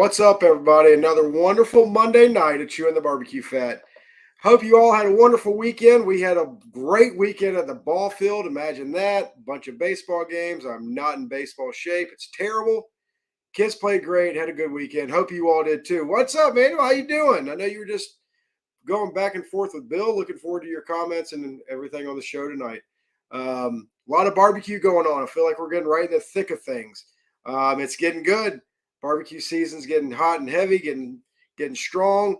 What's up, everybody? Another wonderful Monday night at Chewin the BBQ Fat. Hope you all had a wonderful weekend. We had a great weekend at the ball field. Imagine that. A bunch of baseball games. I'm not in baseball shape. It's terrible. Kids played great. Had a good weekend. Hope you all did too. What's up, man? How you doing? I know you were just going back and forth with Bill. Looking forward to your comments and everything on the show tonight. A lot of barbecue going on. I feel like we're getting right in the thick of things. It's getting good. Barbecue season's getting hot and heavy, getting strong.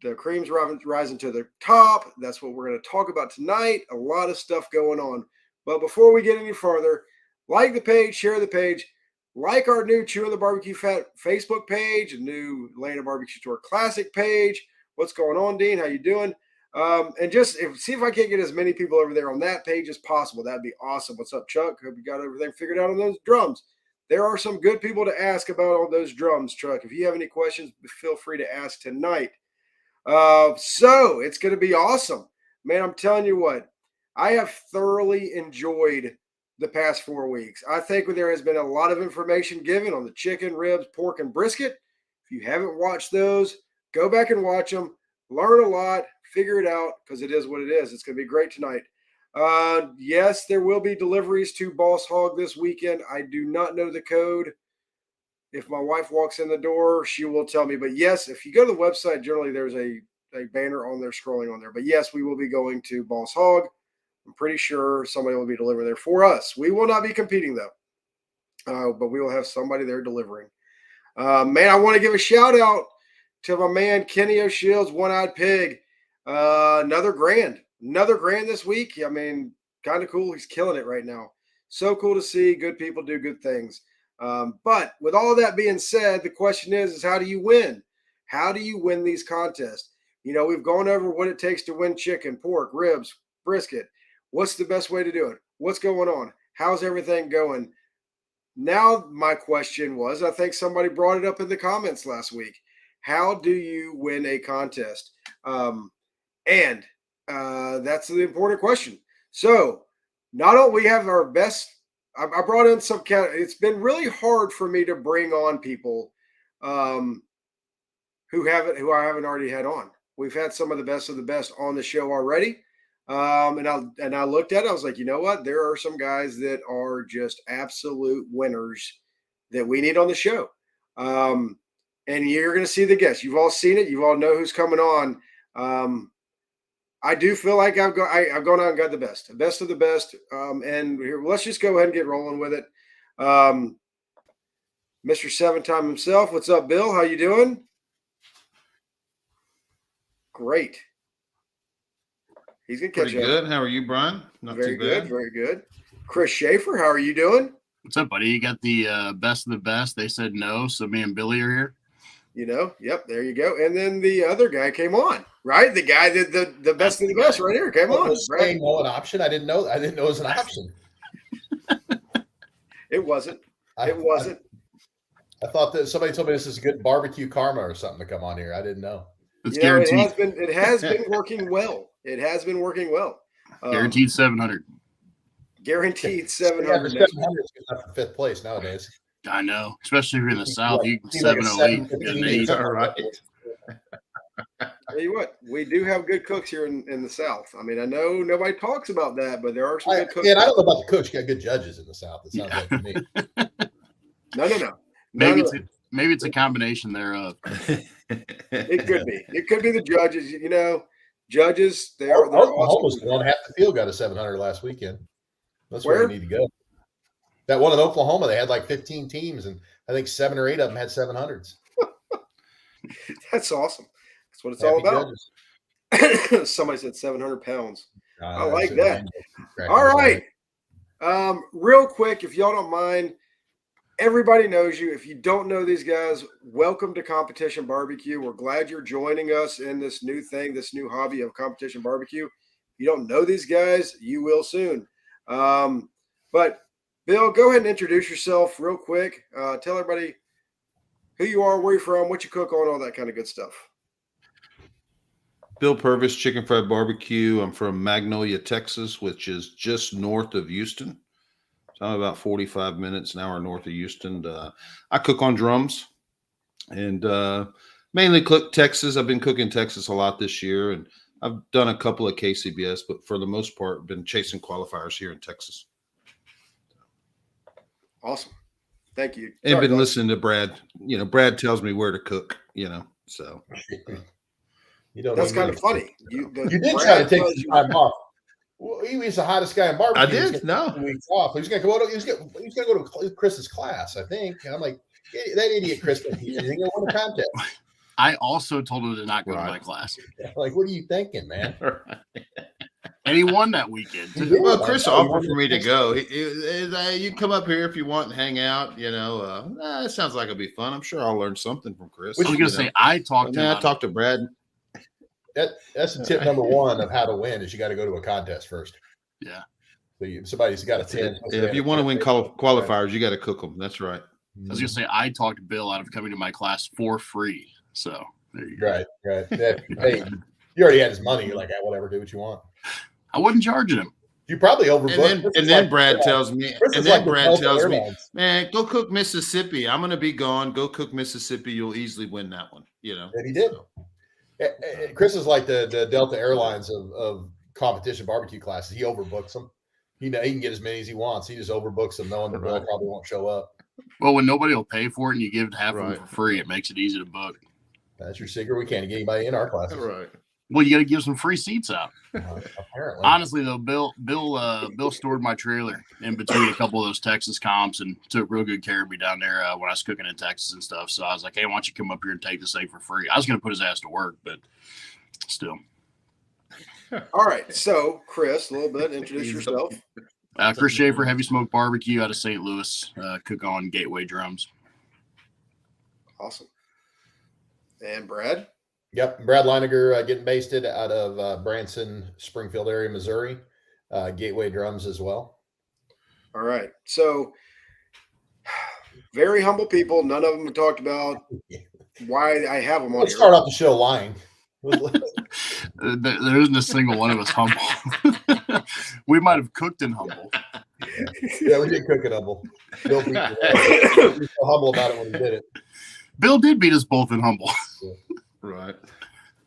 The cream's rising to the top. That's what we're going to talk about tonight. A lot of stuff going on. But before we get any further, like the page, share the page, like our new Chewin the BBQ Fat Facebook page, a new Leighninger Barbecue Store Classic page. What's going on, Dean? How you doing? And just see if I can't get as many people over there on that page as possible. That'd be awesome. What's up, Chuck? Hope you got everything figured out on those drums. There are some good people to ask about all those drums, Chuck. If you have any questions, feel free to ask tonight. So it's going to be awesome. Man, I'm telling you what, I have thoroughly enjoyed the past 4 weeks. I think there has been a lot of information given on the chicken, ribs, pork, and brisket. If you haven't watched those, go back and watch them. Learn a lot, figure it out, because it is what it is. It's going to be great tonight. Yes, there will be deliveries to Boss Hog this weekend. I do not know the code. If my wife walks in the door, she will tell me. But yes, if you go to the website, generally there's a banner on there scrolling on there. But yes, we will be going to Boss Hog. I'm pretty sure somebody will be delivering there for us. We will not be competing though, but we will have somebody there delivering. Man, I want to give a shout out to my man Kenny O'Shields, One-Eyed Pig. Another grand this week. I mean, kind of cool. He's killing it right now. So cool to see good people do good things. But with all that being said, the question is how do you win? How do you win these contests? You know, we've gone over what it takes to win chicken, pork, ribs, brisket. What's the best way to do it? What's going on? How's everything going? Now, my question was, I think somebody brought it up in the comments last week. How do you win a contest? And that's the important question. So not only we have our best, I brought in some, it's been really hard for me to bring on people who I haven't already had on. We've had some of the best on the show already. And I looked at it, I was like, you know what? There are some guys that are just absolute winners that we need on the show. And you're going to see the guests. You've all seen it. You all know who's coming on. I do feel like I've gone out and got the best of the best. And here, let's just go ahead and get rolling with it. Mr. 7-time himself. What's up, Bill? How you doing? Great. He's going to catch up. Good. How are you, Brian? Not very too bad. Very good. Chris Schafer, how are you doing? What's up, buddy? You got the best of the best. They said no, so me and Billy are here. You know, yep, there you go. And then the other guy came on, right? The guy that the best of the best right here came on. Saying no an option? I didn't know it was an option. It wasn't. It wasn't. I thought that somebody told me this is good barbecue karma or something to come on here. I didn't know. It's guaranteed. It has been working well. It has been working well. Guaranteed 700. Guaranteed 700. 700 is for fifth place nowadays. I know, especially if you're in the South. You can 708. All right. Tell you what, we do have good cooks here in the South. I mean, I know nobody talks about that, but there are some good cooks. Yeah, I don't know about the cooks. You got good judges in the South. It sounds like to me. No. Maybe it's a combination thereof. It could be. It could be the judges. You know, judges. They're Oklahoma's awesome. One half the field got a 700 last weekend. That's where we need to go. That one in Oklahoma, they had like 15 teams, and I think 7 or 8 of them had 700s. That's awesome. That's what it's all about. Somebody said 700 pounds. I like that. All right. Real quick, if y'all don't mind, everybody knows you. If you don't know these guys, welcome to Competition Barbecue. We're glad you're joining us in this new thing, this new hobby of Competition Barbecue. If you don't know these guys, you will soon. But Bill, go ahead and introduce yourself real quick. Tell everybody who you are, where you're from, what you cook on, all that kind of good stuff. Bill Purvis, Chicken Fried Barbecue. I'm from Magnolia, Texas, which is just north of Houston. So I'm about 45 minutes, an hour north of Houston. I cook on drums. and mainly cook Texas. I've been cooking Texas a lot this year, and I've done a couple of KCBS, but for the most part, been chasing qualifiers here in Texas. Awesome. Thank you. And Sorry, been bud. listening to Brad. You know, Brad tells me where to cook, so. You don't That's need kind me. of funny. You did try to take some time off. Well, he was the hottest guy in barbecue. I did? He was No. gonna take 2 weeks off. He was going to go. He's going to go to Chris's class, I think. And I'm like, yeah, that idiot Chris didn't teach anything. He won a contest. I also told him to not go to my class. Like, what are you thinking, man? And he won that weekend. He did. Well, Chris I know, he offered won for me to the go. You come up here if you want and hang out. It sounds like it'll be fun. I'm sure I'll learn something from Chris. I was going to say, I talked to him. I talked to Brad. That's the tip number one of how to win is you got to go to a contest first. Yeah. So somebody's got a 10. Yeah, if you want to win qualifiers, you got to cook them. That's right. I was going to say, I talked Bill out of coming to my class for free. So there you go. Right. Yeah, hey, you already had his money. You're like, whatever, do what you want. I wasn't charging him. You probably overbooked. And then Brad tells me, man, go cook Mississippi. I'm going to be gone. Go cook Mississippi. You'll easily win that one. And he did. Chris is like the Delta Airlines of competition barbecue classes. He overbooks them. He can get as many as he wants. He just overbooks them, knowing the bill probably won't show up. Well, when nobody will pay for it and you give half of them for free, it makes it easy to book. That's your secret. We can't get anybody in our classes. Right. Well, you got to give some free seats out. Apparently. Honestly, though, Bill stored my trailer in between a couple of those Texas comps and took real good care of me down there when I was cooking in Texas and stuff. So I was like, hey, why don't you come up here and take this thing for free? I was going to put his ass to work, but still. All right. So, Chris, a little bit, introduce yourself. Chris Schafer, Heavy Smoke Barbecue out of St. Louis, cook on Gateway drums. Awesome. And Brad? Yep. Brad Leighninger, getting basted out of Branson, Springfield area, Missouri. Gateway drums as well. All right. So, very humble people. None of them have talked about why I have them on Let's here. start off the show lying. There isn't a single one of us humble. We might have cooked in humble. Yeah, we did cook it humble. Bill beat he was so humble about it when he did it. Bill did beat us both in humble. Right.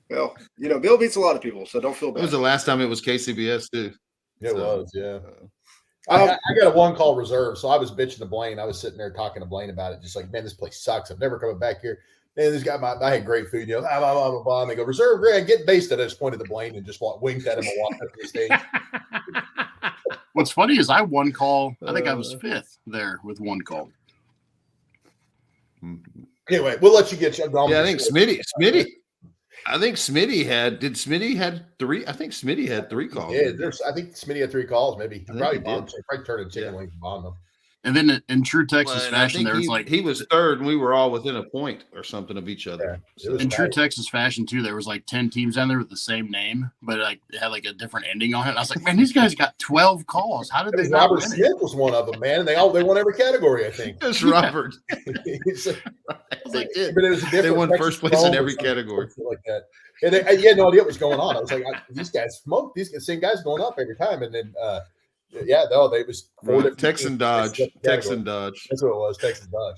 Well, Bill beats a lot of people, so don't feel bad. That was the last time it was KCBS too. It was, yeah. I got a one-call reserve, so I was bitching to Blaine. I was sitting there talking to Blaine about it, just like, man, this place sucks. I'm never coming back here. Man, this guy, I had great food, blah, blah, blah, blah, blah. And they go, reserve, Greg, get basted. I just pointed to Blaine and just winked at him and walked up to the stage. What's funny is I one call. I think I was fifth there with one call. Anyway, we'll let you get you. Yeah, I think Smitty. I think Smitty had. Did Smitty had three? I think Smitty had 3 calls. Yeah, I think Smitty had 3 calls. Maybe he probably turned in chicken wings and bombed them. And then in true Texas fashion, there was he was third, and we were all within a point or something of each other. Yeah, in true Texas fashion too, there was like 10 teams down there with the same name, but like it had like a different ending on it. And I was like, man, these guys got 12 calls. How did they? Robert Smith was one of them, man. And they won every category, I think. It's Robert. They did, but it was they won Texas first place in every category, like that. And you had no idea what was going on. I was like, these guys smoke. These same guys going up every time, and then. They was Texan Dodge. Texan Dodge. That's what it was. Texan Dodge.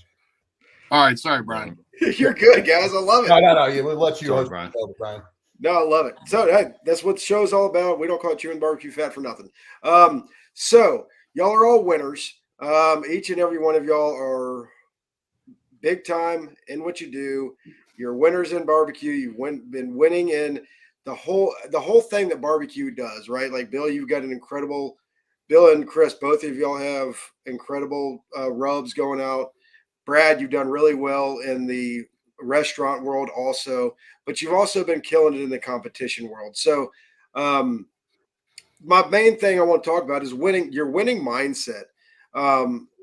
All right, sorry, Brian. You're good, guys. I love it. No. Yeah, we'll let you on, Brian. No, I love it. So that's what the show's all about. We don't call it Chewin the BBQ Fat for nothing. So y'all are all winners. Each and every one of y'all are big time in what you do. You're winners in barbecue. You've been winning in the whole thing that barbecue does, right? Like Bill, you've got an incredible. Bill and Chris, both of y'all have incredible rubs going out. Brad, you've done really well in the restaurant world also, but you've also been killing it in the competition world. So my main thing I want to talk about is your winning mindset.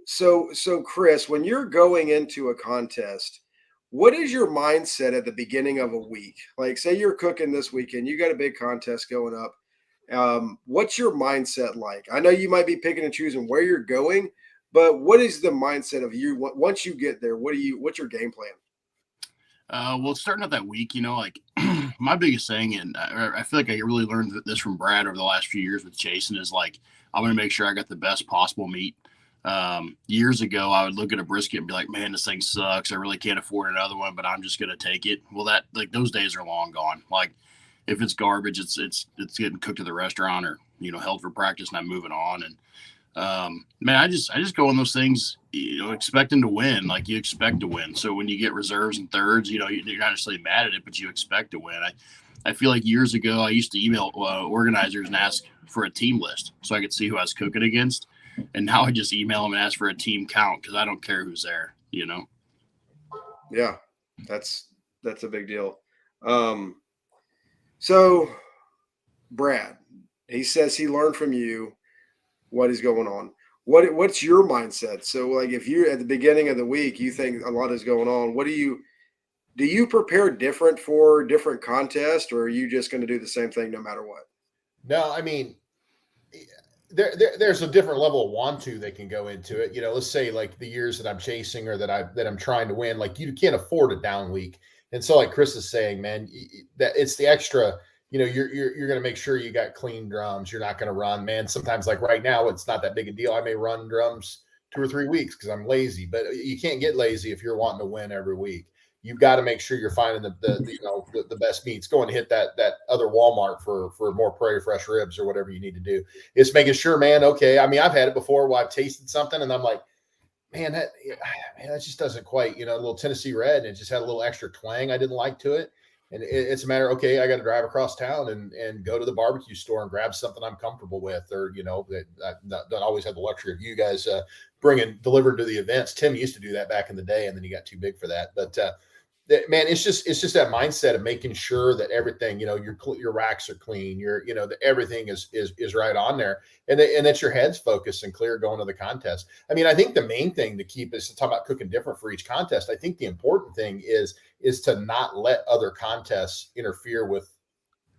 So Chris, when you're going into a contest, what is your mindset at the beginning of a week? Like say you're cooking this weekend, you got a big contest going up. What's your mindset like? I know you might be picking and choosing where you're going, but what is the mindset of you once you get there? What's your game plan? Well, starting out that week, like my biggest thing, and I feel like I really learned this from Brad over the last few years with Jason, is like I'm going to make sure I got the best possible meat. Years ago, I would look at a brisket and be like, man, this thing sucks. I really can't afford another one, but I'm just going to take it. Well, that like those days are long gone. Like if it's garbage, it's getting cooked at the restaurant or, held for practice and I'm moving on. And man, I just go on those things, expecting to win. Like you expect to win. So when you get reserves and thirds, you're not necessarily mad at it, but you expect to win. I feel like years ago, I used to email organizers and ask for a team list so I could see who I was cooking against. And now I just email them and ask for a team count because I don't care who's there, Yeah, that's a big deal. So Brad, he says he learned from you what is going on. What's your mindset? So like if you're at the beginning of the week, you think a lot is going on, do you prepare different for different contests, or are you just going to do the same thing no matter what? No, I mean, there's a different level of want to that can go into it. Let's say like the years that I'm chasing or that I'm trying to win, like you can't afford a down week. And so like Chris is saying, man, that it's the extra, you're going to make sure you got clean drums. You're not going to run, man. Sometimes like right now, it's not that big a deal. I may run drums 2 or 3 weeks because I'm lazy, but you can't get lazy if you're wanting to win every week. You've got to make sure you're finding the best meats. Go and hit that other Walmart for more prairie fresh ribs or whatever you need to do. It's making sure, man. Okay, I mean, I've had it before where I've tasted something and I'm like, man, that just doesn't quite, a little Tennessee red, and it just had a little extra twang I didn't like to it. And it's a matter, okay, I got to drive across town and go to the barbecue store and grab something I'm comfortable with, or I don't always have the luxury of you guys bringing delivered to the events. Tim used to do that back in the day, and then he got too big for that, but. Man, it's just that mindset of making sure that everything, your racks are clean, that everything is right on there, and that your head's focused and clear going to the contest. I mean, I think the main thing to keep is to talk about cooking different for each contest. I think the important thing is to not let other contests interfere with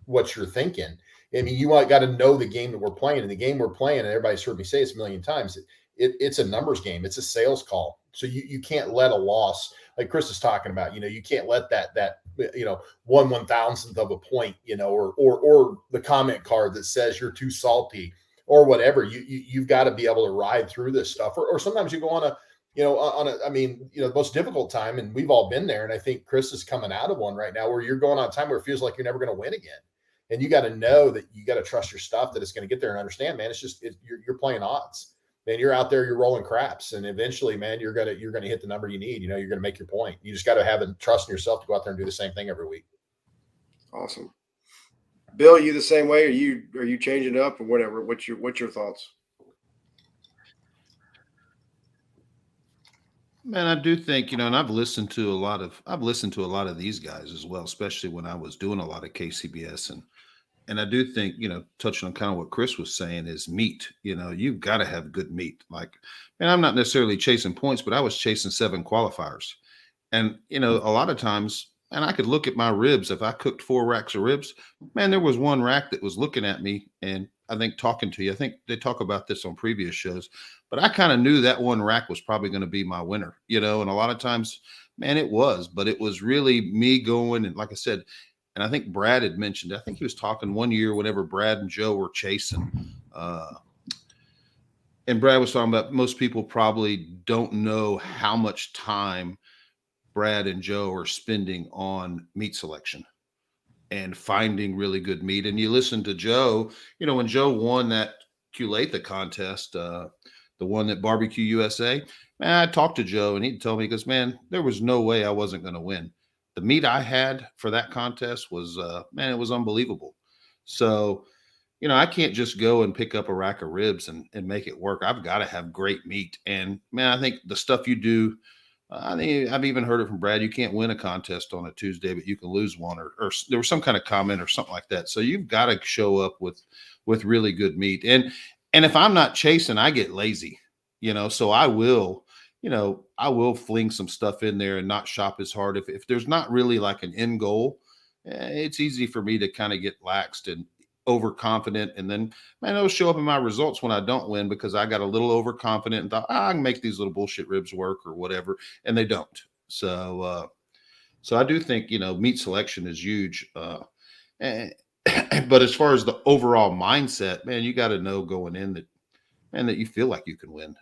what you're thinking. I mean, you got to know the game that we're playing, and the game we're playing, and everybody's heard me say this a million times. It's a numbers game. It's a sales call. So you can't let a loss, like Chris is talking about, you can't let that 1/1000th of a point, or the comment card that says you're too salty or whatever. You've got to be able to ride through this stuff. Or sometimes you go on the most difficult time, and we've all been there. And I think Chris is coming out of one right now where you're going on a time where it feels like you're never going to win again. And you got to know that you got to trust your stuff, that it's going to get there, and understand, man, you're playing odds. Man, you're out there, you're rolling craps, and eventually, man, you're gonna hit the number you need. You're gonna make your point. You just got to have the trust in yourself to go out there and do the same thing every week. Awesome, Bill. You the same way? Are you changing up or whatever? What's your thoughts? Man, I do think, and I've listened to a lot of these guys as well, especially when I was doing a lot of KCBS, and I do think, touching on kind of what Chris was saying is meat. You've got to have good meat. Like, man, I'm not necessarily chasing points, but I was chasing 7 qualifiers. And, a lot of times, and I could look at my ribs. If I cooked 4 racks of ribs, man, there was one rack that was looking at me and I think talking to you. I think they talk about this on previous shows, but I kind of knew that one rack was probably going to be my winner, and a lot of times, man, it was, but it was really me going. And like I said, and I think Brad had mentioned, I think he was talking one year whenever Brad and Joe were chasing. And Brad was talking about most people probably don't know how much time Brad and Joe are spending on meat selection and finding really good meat. And you listen to Joe, when Joe won that Culatha contest, the one that Barbecue USA, man, I talked to Joe and he'd tell me, because, man, there was no way I wasn't going to win. The meat I had for that contest was, man, it was unbelievable. So, I can't just go and pick up a rack of ribs and make it work. I've got to have great meat. And, man, I think the stuff you do, I think I've even heard it from Brad, you can't win a contest on a Tuesday, but you can lose one, or there was some kind of comment or something like that. So you've got to show up with really good meat. And if I'm not chasing, I get lazy, so I will fling some stuff in there and not shop as hard. If there's not really like an end goal, it's easy for me to kind of get laxed and overconfident. And then, man, it'll show up in my results when I don't win, because I got a little overconfident and thought, I can make these little bullshit ribs work or whatever. And they don't. So I do think, meat selection is huge. But as far as the overall mindset, man, you got to know going in that, and that you feel like you can win,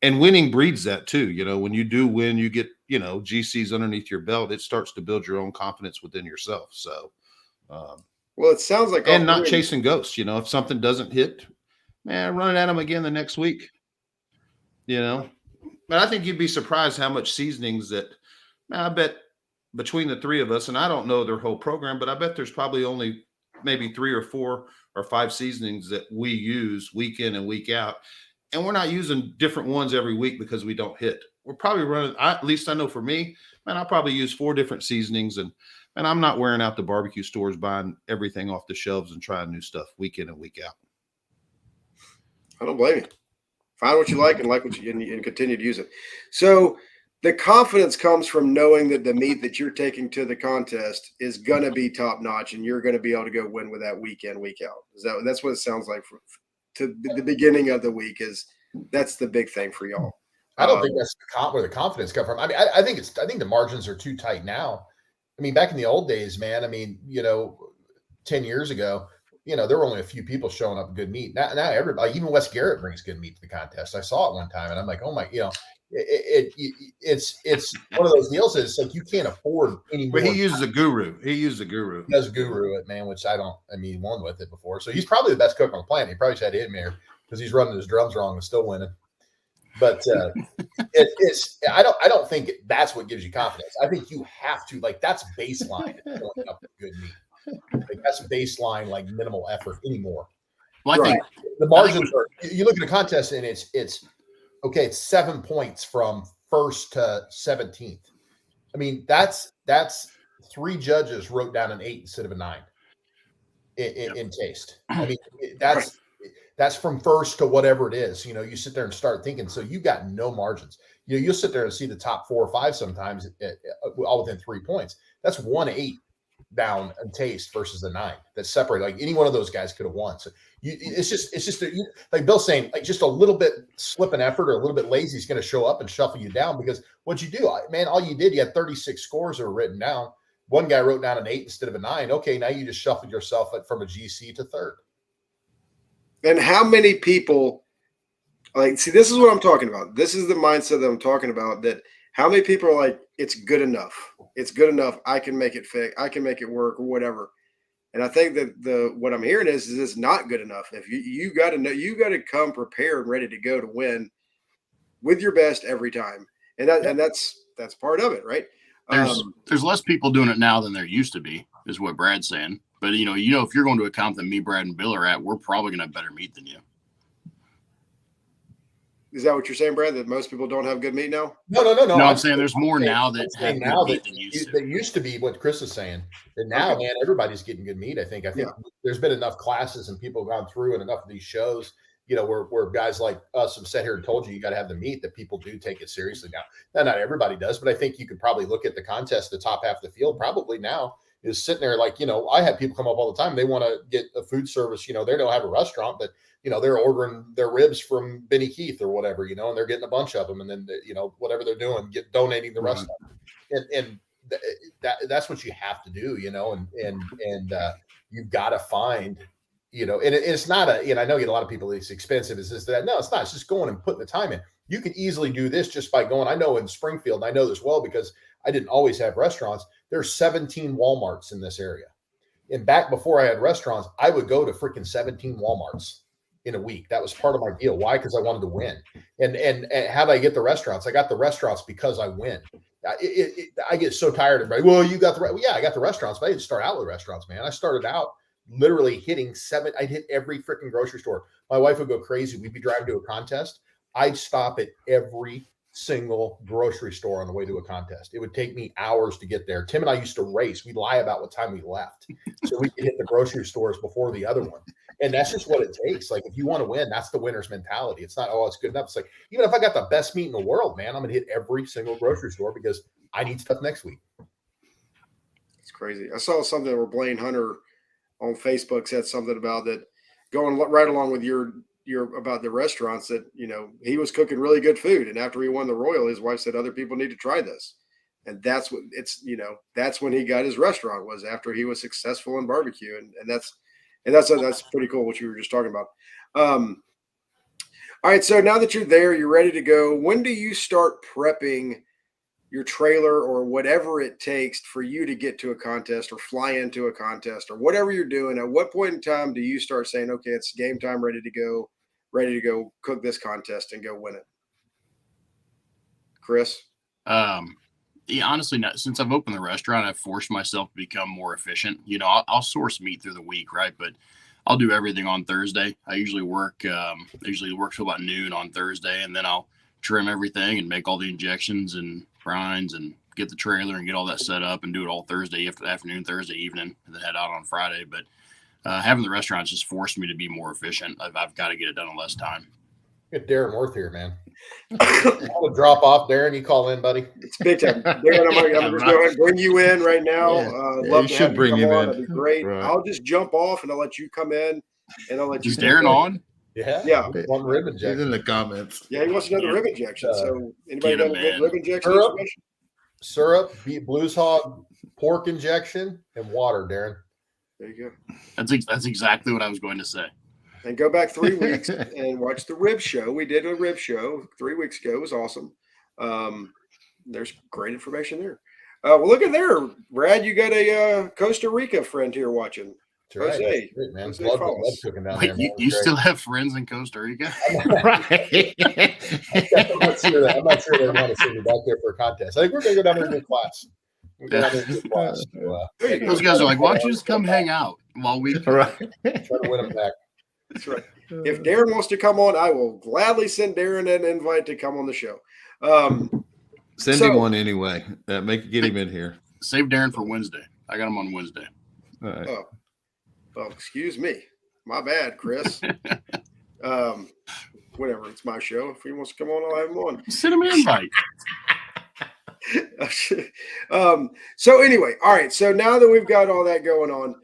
and winning breeds that too. When you do win, you get, GCs underneath your belt. It starts to build your own confidence within yourself. So, well, it sounds like, and not chasing ghosts, if something doesn't hit, man, run it at them again the next week, but I think you'd be surprised how much seasonings that, man, I bet between the three of us, and I don't know their whole program, but I bet there's probably only maybe 3 or 4 or 5 seasonings that we use week in and week out. And we're not using different ones every week because we don't hit. We're probably running, at least I know for me, man, I probably use 4 different seasonings, and I'm not wearing out the barbecue stores buying everything off the shelves and trying new stuff week in and week out. I don't blame you. Find what you like and and continue to use it. So the confidence comes from knowing that the meat that you're taking to the contest is going to be top notch, and you're going to be able to go win with that week in, week out. That's what it sounds like to the beginning of the week. That's the big thing for y'all. I don't think that's where the confidence comes from. I mean, I think the margins are too tight now. I mean, back in the old days, man, 10 years ago, there were only a few people showing up with good meat. Now everybody, even Wes Garrett brings good meat to the contest. I saw it one time and I'm like, oh my, it's one of those deals. It's like, you can't afford any more. But he uses a guru. He does guru it, man, which he won with it before. So he's probably the best cook on the planet. He probably just had him there because he's running his drums wrong and still winning. But I don't think that's what gives you confidence. I think you have to, that's baseline going up with good meat. That's baseline, minimal effort anymore. Well, I think the margins are, you look at a contest and it's okay, it's 7 points from 1st to 17th. I mean, that's 3 judges wrote down an 8 instead of a 9 in taste. I mean, that's from 1st to whatever it is. You sit there and start thinking, so you got no margins. You'll sit there and see the top 4 or 5 sometimes all within 3 points. That's 1-8 down in taste versus a 9. That's separated. Like any one of those guys could have won. So it's just like Bill's saying, just a little bit slip an effort or a little bit lazy is going to show up and shuffle you down, because what you do, man, all you did, you had 36 scores that were written down. One guy wrote down an 8 instead of a 9. Okay, now you just shuffled yourself from a GC to 3rd. And how many people, see, this is what I'm talking about. This is the mindset that I'm talking about, that how many people are like, it's good enough. It's good enough. I can make it fit. I can make it work or whatever. And I think that what I'm hearing is it's not good enough. If you got to know, you got to come prepared and ready to go to win with your best every time. And that's part of it, right? There's less people doing it now than there used to be, is what Brad's saying. But if you're going to a comp that me, Brad, and Bill are at, we're probably going to have better meat than you. Is that what you're saying, Brad? That most people don't have good meat now? No. No, I'm saying there's more now that have good meat than used to. That used to be what Chris is saying. And now, man, everybody's getting good meat. I think there's been enough classes and people gone through, and enough of these shows, where guys like us have sat here and told you got to have the meat, that people do take it seriously now. Not everybody does, but I think you could probably look at the contest, the top half of the field probably now is sitting there I have people come up all the time. They want to get a food service. They don't have a restaurant, but they're ordering their ribs from Benny Keith or whatever, and they're getting a bunch of them, and then whatever they're doing, donating the rest of them. And that's what you have to do, and you've got to find, and it's not I know a lot of people, it's expensive. It's this, that. No, it's not. It's just going and putting the time in. You can easily do this just by going. I know in Springfield, I know this well because I didn't always have restaurants. There's 17 Walmarts in this area. And back before I had restaurants, I would go to freaking 17 Walmarts in a week. That was part of my deal. Why? Because I wanted to win. And how did I get the restaurants? I got the restaurants because I win. I get so tired of, well, you got I got the restaurants, but I didn't start out with restaurants, man. I started out literally hitting 7. I'd hit every freaking grocery store. My wife would go crazy. We'd be driving to a contest. I'd stop at every single grocery store on the way to a contest. It would take me hours to get there. Tim and I used to race. We'd lie about what time we left so we could hit the grocery stores before the other one. And that's just what it takes. Like, if you want to win, that's the winner's mentality. It's not, it's good enough. It's like, even if I got the best meat in the world, man, I'm going to hit every single grocery store because I need stuff next week. It's crazy. I saw something where Blaine Hunter on Facebook said something about that, going right along with your about the restaurants, that he was cooking really good food, and after he won the Royal, his wife said other people need to try this, and that's what that's when he got his restaurant, was after he was successful in barbecue, and that's pretty cool what you were just talking about. All right. So now that you're there, you're ready to go. When do you start prepping your trailer or whatever it takes for you to get to a contest or fly into a contest or whatever you're doing? At what point in time do you start saying, okay, it's game time, ready to go cook this contest and go win it? Chris? Yeah, honestly, since I've opened the restaurant, I've forced myself to become more efficient. You know, I'll source meat through the week, right? But I'll do everything on Thursday. I usually work till about noon on Thursday, and then I'll trim everything and make all the injections and brines and get the trailer and get all that set up and do it all Thursday afternoon, Thursday evening, and then head out on Friday. But having the restaurants just forced me to be more efficient. I've got to get it done in less time. Get Darren Worth here, man. I'll drop off, Darren. You call in, buddy. It's big time. Darren, I'm gonna just go ahead and bring you in right now. Love to have you come on. That'd be great. Right. I'll just jump off and I'll let you come in, and I'll let you. Is Darren on? Yeah. One rib injection. He's in the comments. Yeah, he wants another rib injection. So anybody got a good rib injection? Syrup, beef blues hog, pork injection, and water, Darren. There you go. That's exactly what I was going to say. And go back 3 weeks and watch the rib show. We did a rib show 3 weeks ago. It was awesome. There's great information there. Well, look at there, Brad. You got a Costa Rica friend here watching. That's Jose, right. Man. Jose Blood cooking down there. You still have friends in Costa Rica? Right. I'm not sure they want to send me back there for a contest. I think we're going to go down there and do class. Those guys are like, why don't you just come hang out while we try to win them back. That's right. If Darren wants to come on, I will gladly send Darren an invite to come on the show. Send him one anyway. Get him in here. Save Darren for Wednesday. I got him on Wednesday. All right. Oh, well, excuse me. My bad, Chris. Whatever. It's my show. If he wants to come on, I'll have him on. Send him an invite. So anyway, all right. So now that we've got all that going on,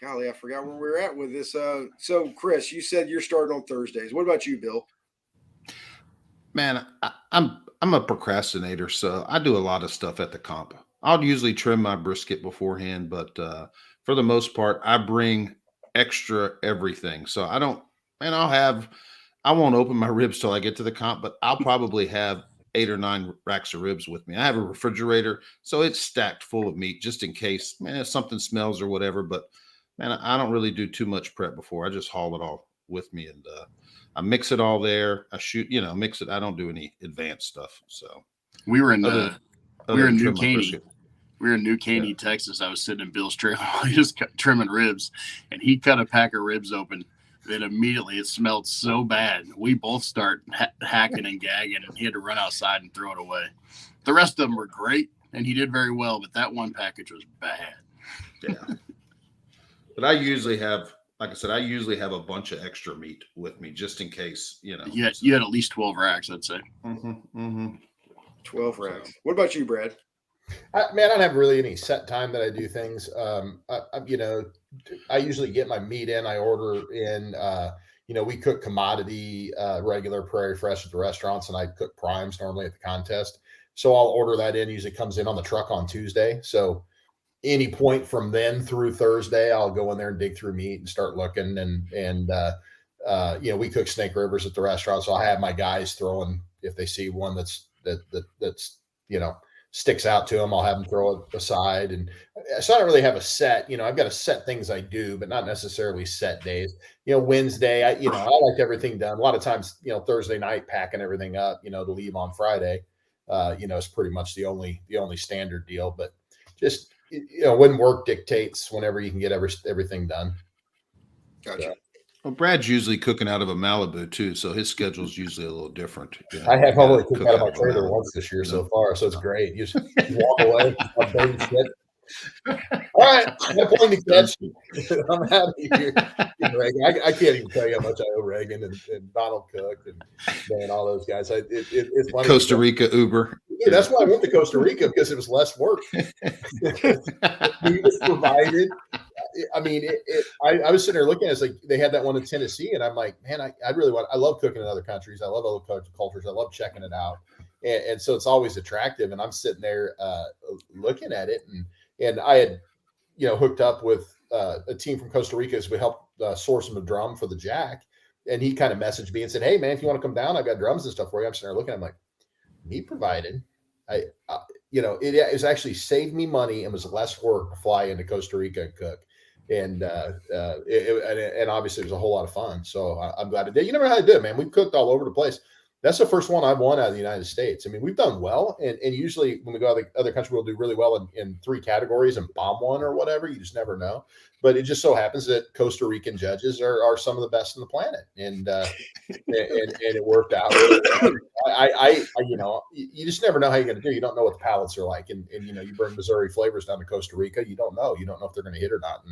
golly, I forgot where we were at with this. So Chris, you said you're starting on Thursdays. What about you, Bill? Man, I'm a procrastinator, so I do a lot of stuff at the comp. I'll usually trim my brisket beforehand, but for the most part, I bring extra everything. So I won't open my ribs till I get to the comp, but I'll probably have 8 or 9 racks of ribs with me. I have a refrigerator, so it's stacked full of meat just in case, man, if something smells or whatever. But man, I don't really do too much prep before. I just haul it all with me, and I mix it all there. I mix it. I don't do any advanced stuff. So we were in New Caney. We were in New Caney, Texas. I was sitting in Bill's trailer, just trimming ribs, and he cut a pack of ribs open. Then immediately it smelled so bad. We both start hacking and gagging, and he had to run outside and throw it away. The rest of them were great, and he did very well, but that one package was bad. Yeah. But I usually have, like I said, a bunch of extra meat with me just in case, Yeah, you had at least 12 racks, I'd say. 12 racks. What about you, Brad? I don't have really any set time that I do things. I usually get my meat in. I order in. We cook commodity, regular Prairie Fresh at the restaurants, and I cook primes normally at the contest. So I'll order that in. Usually comes in on the truck on Tuesday. So any point from then through Thursday, I'll go in there and dig through meat and start looking. And we cook snake rivers at the restaurant, so I have my guys throwing if they see one that's sticks out to them, I'll have them throw it aside. And so I don't really have a set, I've got a set things I do, but not necessarily set days. Wednesday, I like everything done. A lot of times, Thursday night packing everything up, to leave on Friday, is pretty much the only standard deal. But just, when work dictates, whenever you can get everything done. Gotcha. So. Well, Brad's usually cooking out of a Malibu too, so his schedule's usually a little different. I have only cooked out of my trailer once this year so far, so it's great. You just walk away, I'm shit. All right, no point to catch. I'm out of here. Reagan. I can't even tell you how much I owe Reagan and Donald Cook and all those guys. It's funny. Costa Rica Uber. Yeah, that's why I went to Costa Rica, because it was less work. We just provided. I mean, I was sitting there looking at it, it's like they had that one in Tennessee, and I'm like, man, I love cooking in other countries. I love other cultures. I love checking it out. And so it's always attractive. And I'm sitting there looking at it, and I had, hooked up with a team from Costa Rica as we helped source him a drum for the Jack. And he kind of messaged me and said, "Hey man, if you want to come down, I've got drums and stuff for you." I'm sitting there looking, I'm like, me provided. It has actually saved me money and was less work to fly into Costa Rica and cook. And and obviously it was a whole lot of fun. So I'm glad it did. You never know how to do it, man. We've cooked all over the place. That's the first one I've won out of the United States. I mean, we've done well. And usually when we go to other countries, we'll do really well in 3 categories and bomb one or whatever. You just never know. But it just so happens that Costa Rican judges are some of the best on the planet. And it worked out. You just never know how you're going to do. You don't know what the palates are like. And you bring Missouri flavors down to Costa Rica. You don't know. You don't know if they're going to hit or not.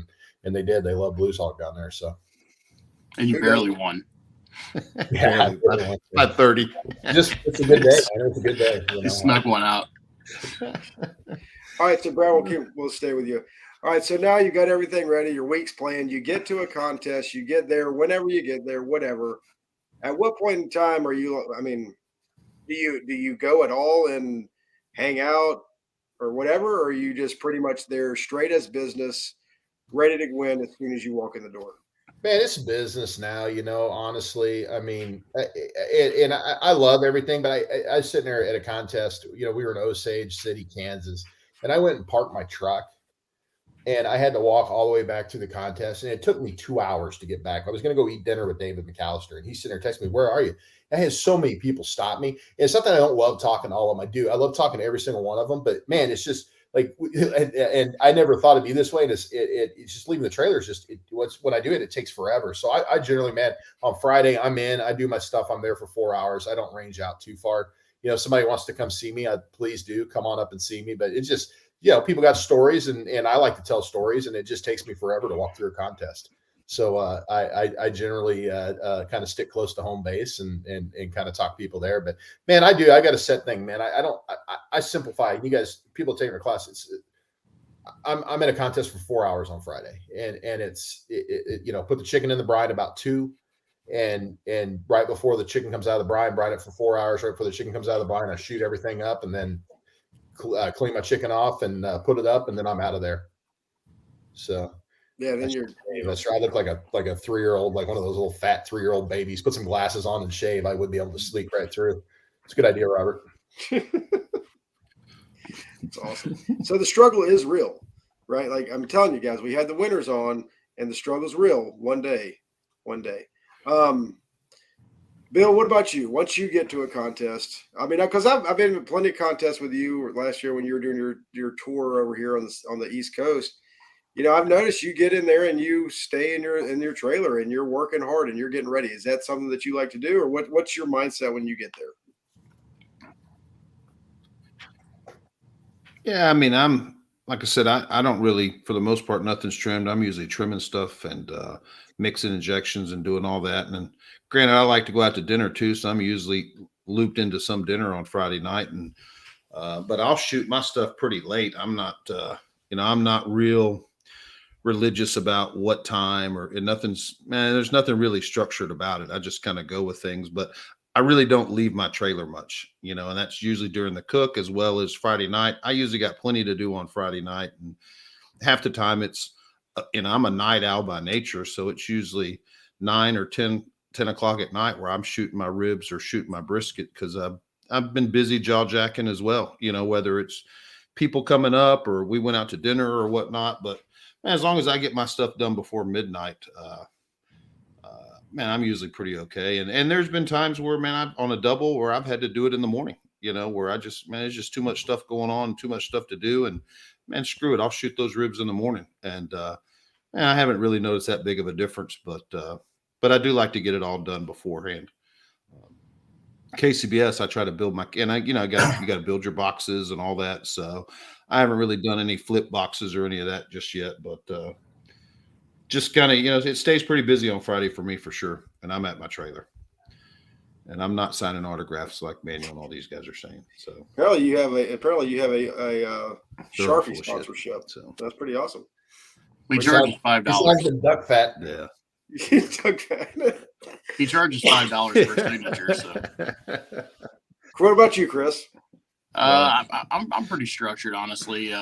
And they did. They love Blues Hog down there. So. And you barely won. Yeah, about 30. It's a good day. It's a good day. You snuck one out. All right, so Brad, we'll stay with you. All right, so now you got everything ready. Your week's planned. You get to a contest. You get there whenever you get there, whatever. At what point in time are you? I mean, do you go at all and hang out or whatever, or are you just pretty much there straight as business, ready to win as soon as you walk in the door? Man, it's business now, honestly. I mean, I love everything, but I was sitting there at a contest. We were in Osage City, Kansas, and I went and parked my truck, and I had to walk all the way back to the contest, and it took me 2 hours to get back. I was going to go eat dinner with David McAllister, and he's sitting there texting me, "Where are you?" I had so many people stop me. And it's not that I don't love talking to all of them. I do. I love talking to every single one of them, but man, it's just like, and I never thought it'd be this way. And it's just leaving the trailer. When I do it, it takes forever. So I generally, man, on Friday, I'm in, I do my stuff. I'm there for 4 hours. I don't range out too far. If somebody wants to come see me, please do come on up and see me. But it's just, people got stories and I like to tell stories, and it just takes me forever to walk through a contest. So I generally kind of stick close to home base and kind of talk people there. But man, I got a set thing, man. I simplify. You guys, people taking our class, I'm in a contest for 4 hours on Friday, and it's put the chicken in the brine about 2, and right before the chicken comes out of the brine it for 4 hours. Right before the chicken comes out of the brine, I shoot everything up and then clean my chicken off and put it up, and then I'm out of there. So. Yeah, then that's right. I look like a 3-year-old, like one of those little fat 3-year-old babies. Put some glasses on and shave. I would be able to sleep right through. It's a good idea, Robert. It's awesome. So the struggle is real, right? Like I'm telling you guys, we had the winners on, and the struggle's real. One day. Bill, what about you? Once you get to a contest, I mean, because I've been in plenty of contests with you last year when you were doing your tour over here on the East Coast. I've noticed you get in there and you stay in your trailer and you're working hard and you're getting ready. Is that something that you like to do, or what's your mindset when you get there? Yeah, I mean, like I said, I don't really, for the most part, nothing's trimmed. I'm usually trimming stuff and mixing injections and doing all that. And granted, I like to go out to dinner too, so I'm usually looped into some dinner on Friday night. And but I'll shoot my stuff pretty late. I'm not, I'm not real religious about what time there's nothing really structured about it. I just kind of go with things, but I really don't leave my trailer much, and that's usually during the cook as well as Friday night. I usually got plenty to do on Friday night, and half the time it's, I'm a night owl by nature. So it's usually 9 or 10 o'clock at night where I'm shooting my ribs or shooting my brisket. Cause I've been busy jaw jacking as well, whether it's people coming up or we went out to dinner or whatnot, but man, as long as I get my stuff done before midnight, man, I'm usually pretty okay. And there's been times where, man, I'm on a double where I've had to do it in the morning, where there's just too much stuff going on, too much stuff to do. And man, screw it. I'll shoot those ribs in the morning. And man, I haven't really noticed that big of a difference, but I do like to get it all done beforehand. KCBS, I try to build you got to build your boxes and all that. So I haven't really done any flip boxes or any of that just yet, but just kind of, it stays pretty busy on Friday for me for sure. And I'm at my trailer and I'm not signing autographs like Manuel and all these guys are saying. So apparently you have a Schafer sponsorship. So that's pretty awesome. We charge $5. Duck fat. Yeah. He charges $5 for a signature. So, what about you, Chris? I'm pretty structured, honestly.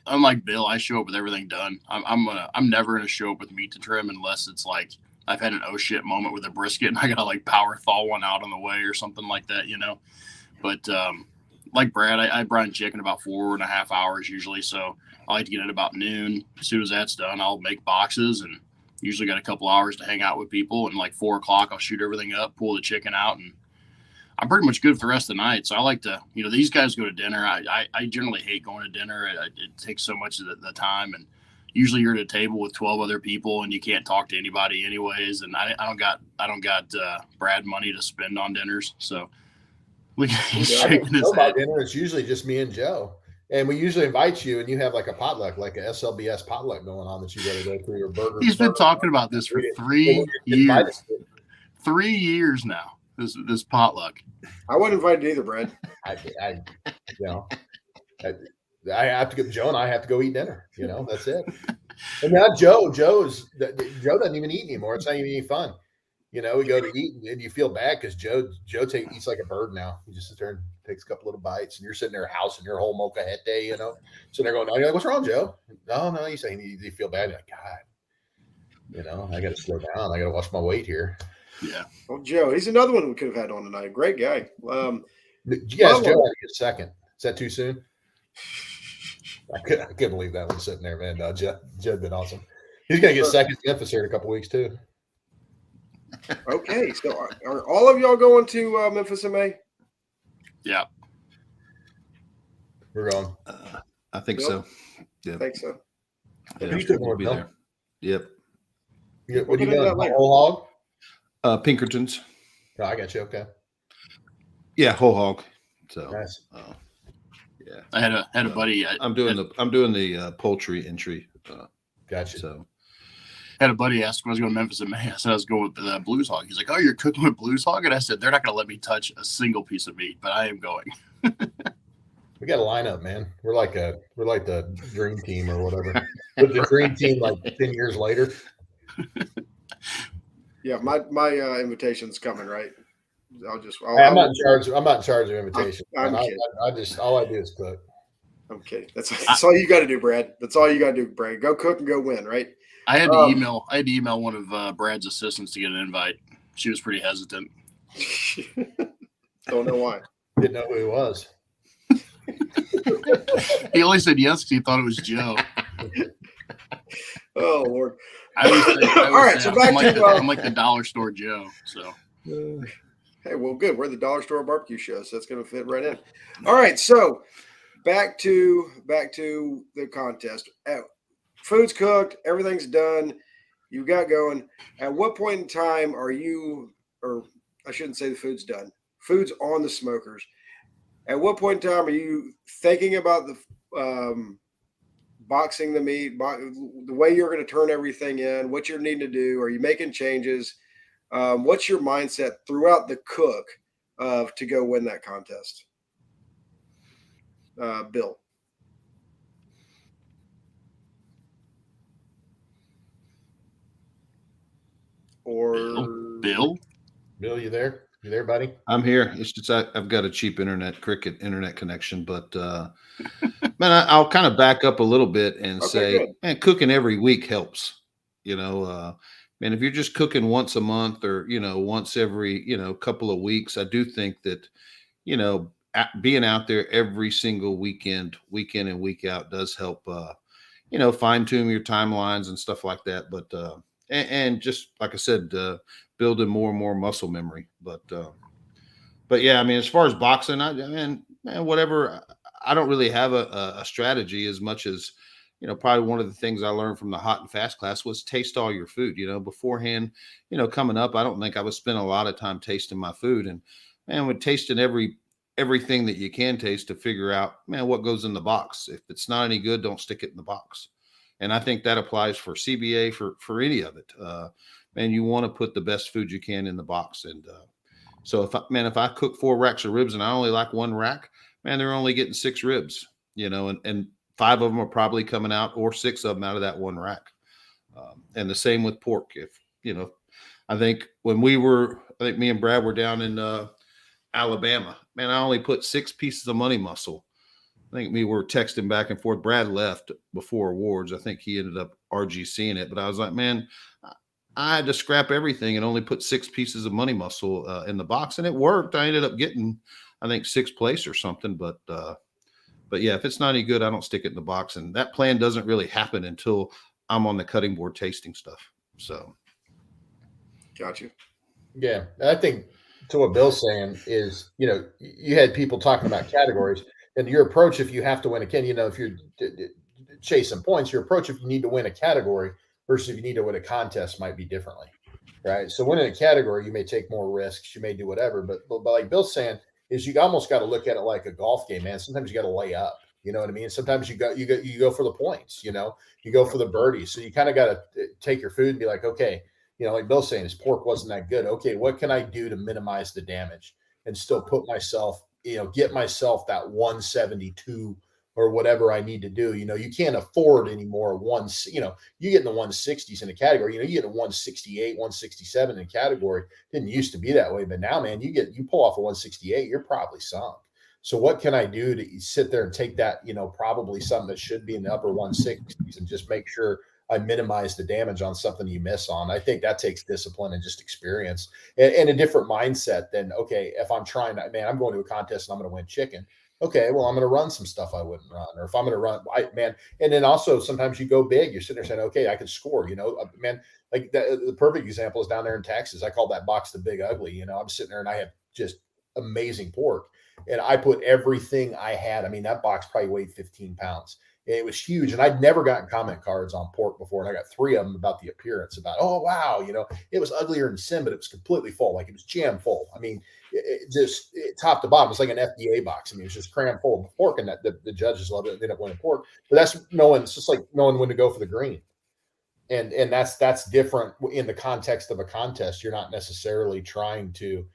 unlike Bill, I show up with everything done. I'm never gonna show up with meat to trim unless it's like I've had an oh shit moment with a brisket and I gotta like power thaw one out on the way or something like that, But like Brad, I brine chicken about 4.5 hours usually, so I like to get it about noon. As soon as that's done, I'll make boxes and usually got a couple hours to hang out with people. And like 4 o'clock, I'll shoot everything up, pull the chicken out, and I'm pretty much good for the rest of the night. So I like to, these guys go to dinner. I generally hate going to dinner. It takes so much of the time, and usually you're at a table with 12 other people and you can't talk to anybody anyways. And I don't got Brad money to spend on dinners. So he's shaking his head. Dinner, it's usually just me and Joe. And we usually invite you, and you have like a potluck, like a SLBS potluck going on that you got to go through your burger. He's been talking about this for 3 years. 3 years now. This potluck. I wasn't invited either, Brad. I have to go. Joe and I have to go eat dinner. That's it. And now Joe doesn't even eat anymore. It's not even any fun. We go to eat and you feel bad because Joe eats like a bird now. He just sits there and takes a couple little bites, and you're sitting there housing your whole molcajete, So they're going, you're like, what's wrong, Joe? No, you saying you feel bad. You're like, God, I got to slow down. I got to watch my weight here. Yeah. Well, Joe, he's another one we could have had on tonight. Great guy. Yes, Joe had to get second. Is that too soon? I couldn't believe that one sitting there, man. No, Joe's been awesome. He's going to get second to Memphis here in a couple weeks, too. Okay, so are all of y'all going to Memphis in May? Yeah. We're going. I think so. Yeah. I think so. Yeah, we'll be there. Yep. What do you got? Whole hog? Pinkertons. Oh, I got you. Okay. Yeah, whole hog. So nice. Yeah. I had a buddy. I'm doing the poultry entry. Gotcha. So had a buddy ask when I was going to Memphis in May. I said I was going with the Blues Hog. He's like, "Oh, you're cooking with Blues Hog?" And I said, "They're not going to let me touch a single piece of meat, but I am going." We got a lineup, man. We're like the dream team or whatever. But the dream team like 10 years later. Yeah, my invitation's coming, right? I'm not in charge. I'm not in charge of invitations. I'm kidding. All I do is cook. I'm kidding. That's all you got to do, Brad. That's all you got to do, Brad. Go cook and go win, right? I had to email one of Brad's assistants to get an invite. She was pretty hesitant. Don't know why. Didn't know who he was. He only said yes because he thought it was Joe. Oh Lord! I always all right, so back I'm like the dollar store Joe. So, hey, well, good. We're the dollar store barbecue show, so that's going to fit right in. All right, so back to the contest. Food's cooked, everything's done. You got going. At what point in time are you, or I shouldn't say the food's done. Food's on the smokers. At what point in time are you thinking about the boxing the meat, the way you're going to turn everything in, what you're needing to do? Are you making changes? What's your mindset throughout the cook to go win that contest? Bill. Or Bill, you there? You there, buddy? I'm here. It's just I've got a cheap cricket internet connection, but man, I'll kind of back up a little bit and say, good. Man, cooking every week helps. Man, if you're just cooking once a month or once every couple of weeks, I do think that being out there every single week in and week out does help. Fine tune your timelines and stuff like that, but. And just like I said, building more and more muscle memory. But yeah, I mean, as far as boxing, whatever. I don't really have a strategy as much as probably one of the things I learned from the hot and fast class was taste all your food. Beforehand, coming up, I don't think I would spend a lot of time tasting my food, and with tasting everything that you can taste to figure out what goes in the box. If it's not any good, don't stick it in the box. And I think that applies for CBA, for any of it. Man, you want to put the best food you can in the box. And so if I cook 4 racks of ribs and I only like 1 rack, man, they're only getting 6 ribs, and 5 of them are probably coming out, or 6 of them out of that 1 rack. And the same with pork. If, I think me and Brad were down in Alabama, man, I only put 6 pieces of money muscle. think we were texting back and forth. Brad left before awards. I think he ended up RGCing it, but I was like, man, I had to scrap everything and only put 6 pieces of money muscle in the box, and it worked. I ended up getting, I think, 6th place or something. But yeah, if it's not any good, I don't stick it in the box. And that plan doesn't really happen until I'm on the cutting board tasting stuff. So, Gotcha. Yeah, I think to what Bill's saying is, you had people talking about categories, and your approach, if you have to win a if you're chasing points, your approach if you need to win a category versus if you need to win a contest might be differently, right? So winning a category, you may take more risks, you may do whatever, but like Bill's saying, is you almost got to look at it like a golf game, man. Sometimes you got to lay up. You know what I mean? Sometimes you go for the points. You go for the birdies. So you kind of got to take your food and be like, okay, like Bill's saying, his pork wasn't that good. Okay, what can I do to minimize the damage and still put myself, get myself that 172 or whatever I need to do. You can't afford anymore you get in the 160s in a category. You get a 168, 167 in a category. Didn't used to be that way, but now, man, you pull off a 168, you're probably sunk. So what can I do to sit there and take that, probably something that should be in the upper 160s and just make sure I minimize the damage on something you miss on? I think that takes discipline and just experience and a different mindset than, okay, if I'm trying to, man, I'm going to a contest and I'm going to win chicken. Okay, well, I'm going to run some stuff I wouldn't run, or if I'm going to run, and then also sometimes you go big. You're sitting there saying, okay, I can score. Man, like the perfect example is down there in Texas. I call that box the Big Ugly. I'm sitting there and I have just amazing pork, and I put everything I had. I mean, that box probably weighed 15 pounds. It was huge, and I'd never gotten comment cards on pork before, and I got 3 of them about the appearance. About, oh wow, it was uglier than sin, but it was completely full, like it was jam full. I mean, just top to bottom, it's like an FDA box. I mean, it's just crammed full of pork, and that the judges loved it. They ended up winning pork, but that's knowing. It's just like knowing when to go for the green, and that's different in the context of a contest. You're not necessarily trying to,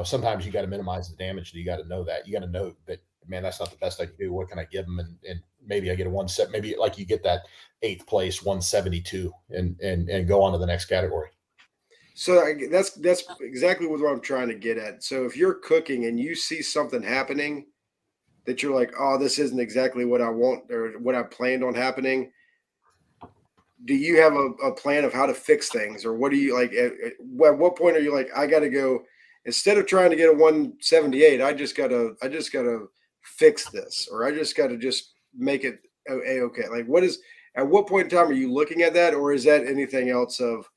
sometimes you got to minimize the damage. You got to know that. You got to know that, man, that's not the best I can do. What can I give them? And maybe I get a 170, maybe like you get that 8th place 172 and go on to the next category. So that's exactly what I'm trying to get at. So if you're cooking and you see something happening that you're like, oh, this isn't exactly what I want or what I planned on happening, do you have a plan of how to fix things? Or what do you like? At what point are you like, I got to go, instead of trying to get a 178, I just gotta fix this, or I just got to just make it okay. Like at what point in time are you looking at that? Or is that anything else of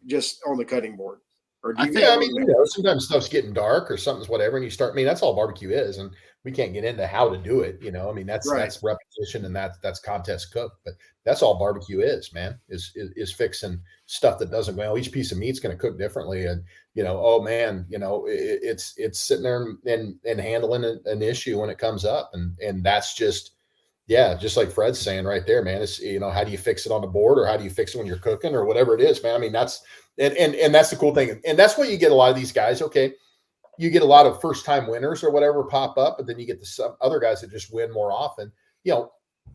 just on the cutting board? Or do you sometimes stuff's getting dark or something's whatever, and you start, that's all barbecue is, and we can't get into how to do it. That's right. That's repetition, and that's contest cook, but that's all barbecue is, man, is fixing stuff that doesn't, well, each piece of meat's going to cook differently. And, oh man, it's sitting there and handling an issue when it comes up. And that's just, yeah, just like Fred's saying right there, man, it's, how do you fix it on the board, or how do you fix it when you're cooking, or whatever it is, man? I mean, that's, and that's the cool thing. And that's what you get a lot of these guys. Okay. You get a lot of first time winners or whatever pop up, but then you get some other guys that just win more often.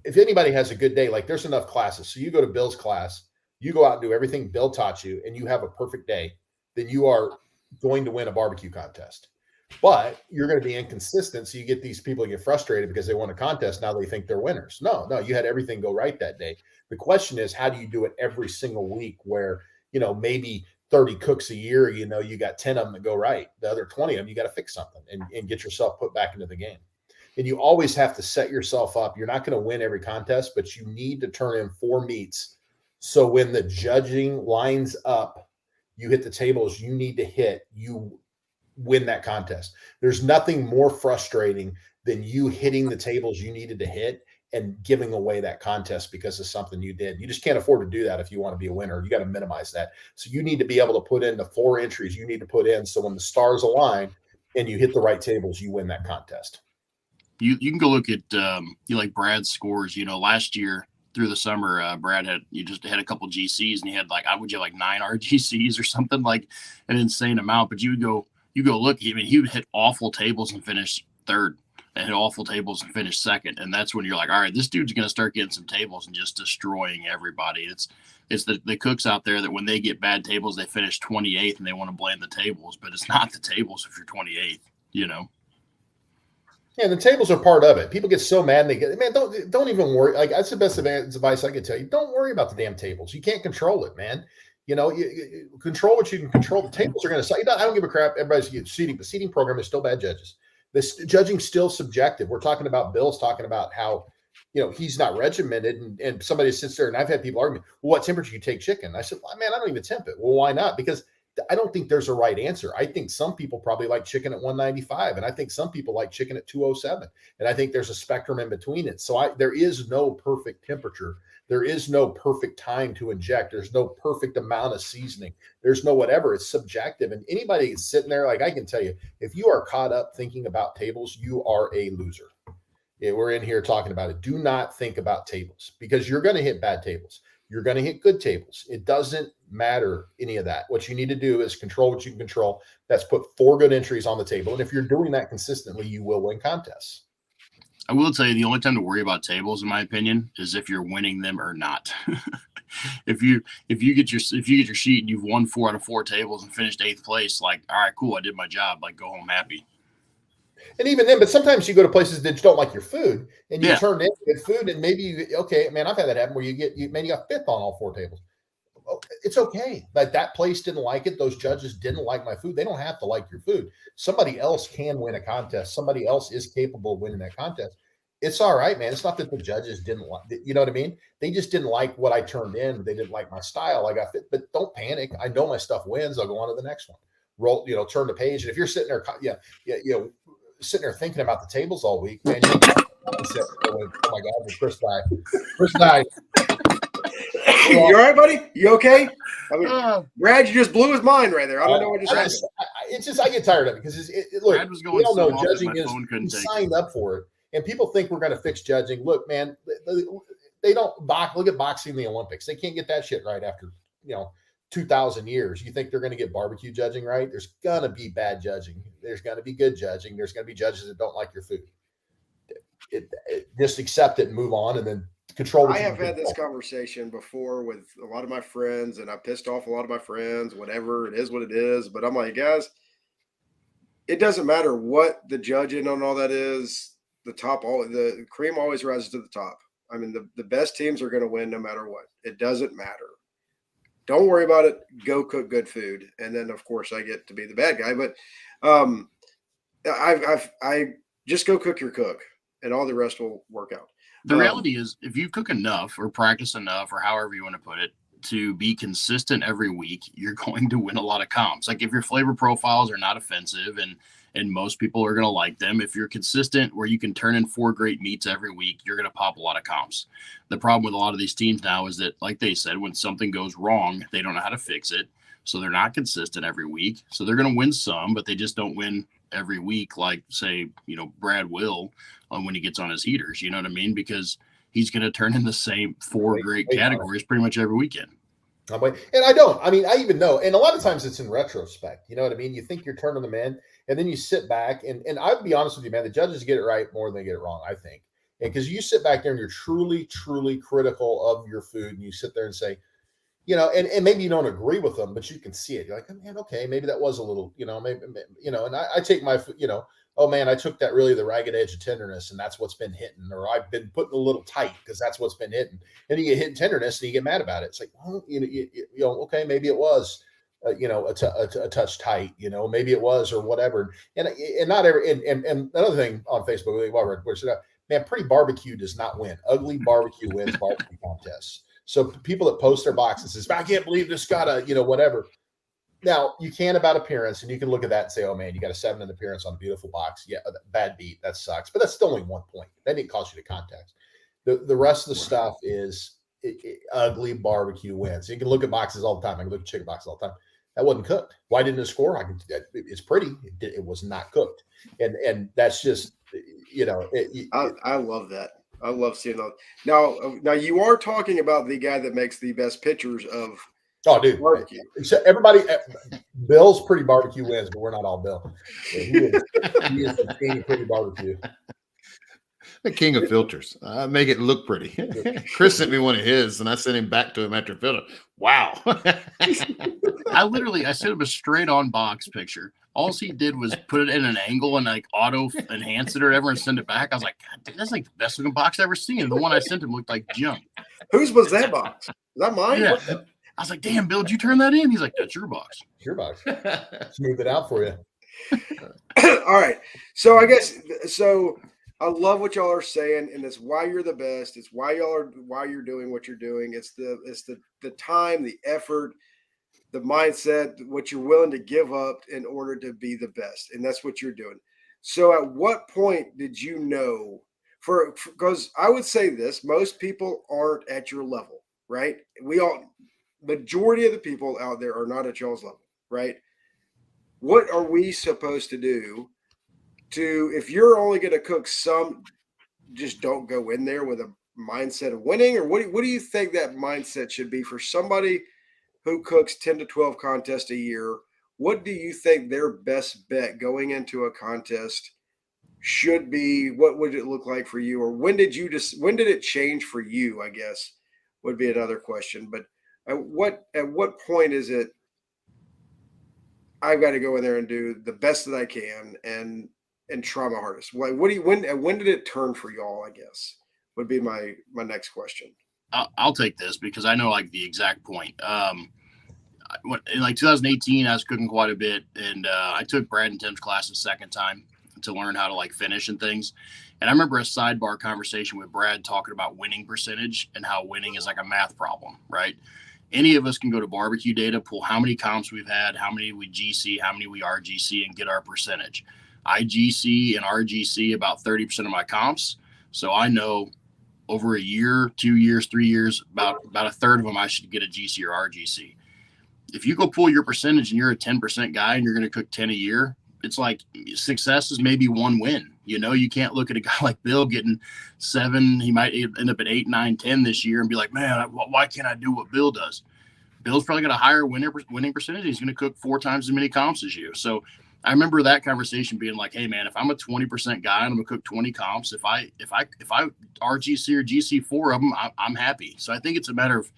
If anybody has a good day, like there's enough classes. So you go to Bill's class, you go out and do everything Bill taught you, and you have a perfect day, then you are going to win a barbecue contest. But you're going to be inconsistent. So you get these people get frustrated because they won a contest. Now they think they're winners. No, you had everything go right that day. The question is, how do you do it every single week where, maybe 30 cooks a year, you got 10 of them that go right. The other 20 of them, you got to fix something and get yourself put back into the game. And you always have to set yourself up. You're not going to win every contest, but you need to turn in 4 meats. So when the judging lines up, you hit the tables you need to hit, you win that contest. There's nothing more frustrating than you hitting the tables you needed to hit and giving away that contest because of something you did. You just can't afford to do that if you want to be a winner. You got to minimize that. So you need to be able to put in the 4 entries you need to put in. So when the stars align and you hit the right tables, you win that contest. You can go look at like Brad's scores. Last year through the summer, Brad had a couple GCs, and he had like 9 RGCs or something, like an insane amount. But you go look. I mean, he would hit awful tables and finish 3rd, and hit awful tables and finish 2nd. And that's when you're like, all right, this dude's going to start getting some tables and just destroying everybody. It's the cooks out there that when they get bad tables, they finish 28th and they want to blame the tables, but it's not the tables if you're 28th. Yeah, the tables are part of it. People get so mad and they get, man, don't even worry. Like, that's the best advice I could tell you. Don't worry about the damn tables. You can't control it, man. You know, you control what you can control. The tables are going to, I don't give a crap. Everybody's getting seating. The seating program is still bad judges. This judging's still subjective. We're talking about Bill's talking about how, you know, he's not regimented, and somebody sits there, and I've had people argue, well, what temperature you take chicken? I said, well, man, I don't even temp it. Well, why not? Because I don't think there's a right answer. I think some people probably like chicken at 195, and I think some people like chicken at 207, and I think there's a spectrum in between it. So there is no perfect temperature. There is no perfect time to inject. There's no perfect amount of seasoning. There's no whatever. It's subjective. And anybody that's sitting there, like, I can tell you, if you are caught up thinking about tables, you are a loser. Yeah, we're in here talking about it. Do not think about tables, because you're going to hit bad tables. You're going to hit good tables. It doesn't matter any of that. What you need to do is control what you can control. That's put 4 good entries on the table. And if you're doing that consistently, you will win contests. I will tell you, the only time to worry about tables, in my opinion, is if you're winning them or not. if you get your sheet and you've won 4 out of 4 tables and finished 8th place, like, all right, cool, I did my job. Like, go home happy. And even then, but sometimes you go to places that don't like your food, and you turn in good food, and maybe okay, man, I've had that happen where you got 5th on all 4 tables. It's okay. Like, that place didn't like it. Those judges didn't like my food. They don't have to like your food. Somebody else can win a contest. Somebody else is capable of winning that contest. It's all right, man. It's not that the judges didn't like, you know what I mean? They just didn't like what I turned in. They didn't like my style. I got fit, but don't panic. I know my stuff wins. I'll go on to the next one. Roll, turn the page. And if you're sitting there, sitting there thinking about the tables all week, man. Oh my God, Chris died. You all right, buddy? You okay? I mean, Brad, you just blew his mind right there. I don't know what just happened. I get tired of it, because look, Brad was going we all know so judging is signed up for it, and people think we're going to fix judging. Look, man, they don't look at boxing in the Olympics. They can't get that shit right after 2,000 years. You think they're going to get barbecue judging right? There's going to be bad judging. There's going to be good judging. There's going to be judges that don't like your food. Just accept it and move on, and then control. I have had this conversation before with a lot of my friends, and I pissed off a lot of my friends. Whatever, it is what it is. But I'm like, guys, it doesn't matter what the judging on all that is. The cream always rises to the top. I mean, the best teams are going to win no matter what. It doesn't matter. Don't worry about it. Go cook good food. And then, of course, I get to be the bad guy. But I just go cook your cook, and all the rest will work out. The reality is, if you cook enough or practice enough, or however you want to put it, to be consistent every week, you're going to win a lot of comps. Like, if your flavor profiles are not offensive and most people are going to like them, if you're consistent where you can turn in 4 great meats every week, you're going to pop a lot of comps. The problem with a lot of these teams now is that, like they said, when something goes wrong, they don't know how to fix it. So they're not consistent every week. So they're going to win some, but they just don't win every week, like, say, Brad will when he gets on his heaters. You know what I mean? Because he's going to turn in the same 4 great categories pretty much every weekend. And I don't. I mean, I even know. And a lot of times it's in retrospect. You know what I mean? You think you're turning them in, and then you sit back. And I'd be honest with you, man, the judges get it right more than they get it wrong, I think. And because you sit back there and you're truly, truly critical of your food, and you sit there and say, and maybe you don't agree with them, but you can see it. You're like, oh, man, okay, maybe that was a little, maybe, and I take my, oh man, I took that really the ragged edge of tenderness, and that's what's been hitting, or I've been putting a little tight because that's what's been hitting. And you get hit tenderness and you get mad about it. It's like, well, okay, maybe it was, a touch tight, maybe it was, or whatever. And not every, and another thing on Facebook, man, pretty barbecue does not win. Ugly barbecue wins barbecue contests. So people that post their boxes says, I can't believe this got a, whatever. Now, you can about appearance, and you can look at that and say, oh, man, you got a 7 in appearance on a beautiful box. Yeah, bad beat. That sucks. But that's still only 1 point. That didn't cost you the contest. The rest of the stuff is ugly barbecue wins. You can look at boxes all the time. I can look at chicken boxes all the time. That wasn't cooked. Why didn't it score? It's pretty. It was not cooked. And that's just, I love that. I love seeing that. Now you are talking about the guy that makes the best pictures of barbecue. Everybody, Bill's pretty barbecue wins, but we're not all Bill. Yeah, he is the king of pretty barbecue. The king of filters. Make it look pretty. Chris sent me one of his, and I sent him back to him after filter. Wow. I sent him a straight on box picture All he did was put it in an angle and like auto enhance it or whatever and send it back. I was like, God, dude, that's like the best looking box I've ever seen. And the one I sent him looked like junk. Whose was that box? Is that mine? Yeah. I was like, damn, Bill, did you turn that in? He's like, that's your box. Your box. Smooth it out for you. All right. So I guess I love what y'all are saying, and it's why you're the best. It's why you're doing what you're doing. It's the time, the effort, the mindset, what you're willing to give up in order to be the best. And that's what you're doing. So at what point did you know because I would say this, most people aren't at your level, right? Majority of the people out there are not at y'all's level, right? What are we supposed to do if you're only going to cook some, just don't go in there with a mindset of winning? Or what do you think that mindset should be for somebody who cooks 10 to 12 contests a year? What do you think their best bet going into a contest should be? What would it look like for you? Or when did it change for you, I guess, would be another question. But at what point is it, I've got to go in there and do the best that I can and try my hardest? When did it turn for y'all, I guess, would be my next question. I'll take this because I know like the exact point. In like 2018, I was cooking quite a bit, and I took Brad and Tim's class the second time to learn how to like finish and things. And I remember a sidebar conversation with Brad talking about winning percentage and how winning is like a math problem, right? Any of us can go to barbecue data, pull how many comps we've had, how many we GC, how many we RGC, and get our percentage. I GC and RGC about 30% of my comps. So I know over a year, 2 years, 3 years, about a third of them I should get a GC or RGC. If you go pull your percentage and you're a 10% guy and you're going to cook 10 a year, it's like success is maybe one win. You know, you can't look at a guy like Bill getting 7. He might end up at 8, 9, 10 this year and be like, man, why can't I do what Bill does? Bill's probably got a higher winning percentage. He's going to cook 4 times as many comps as you. So I remember that conversation being like, hey man, if I'm a 20% guy and I'm gonna cook 20 comps, if I RGC or GC 4 of them, I'm happy. So I think it's a matter of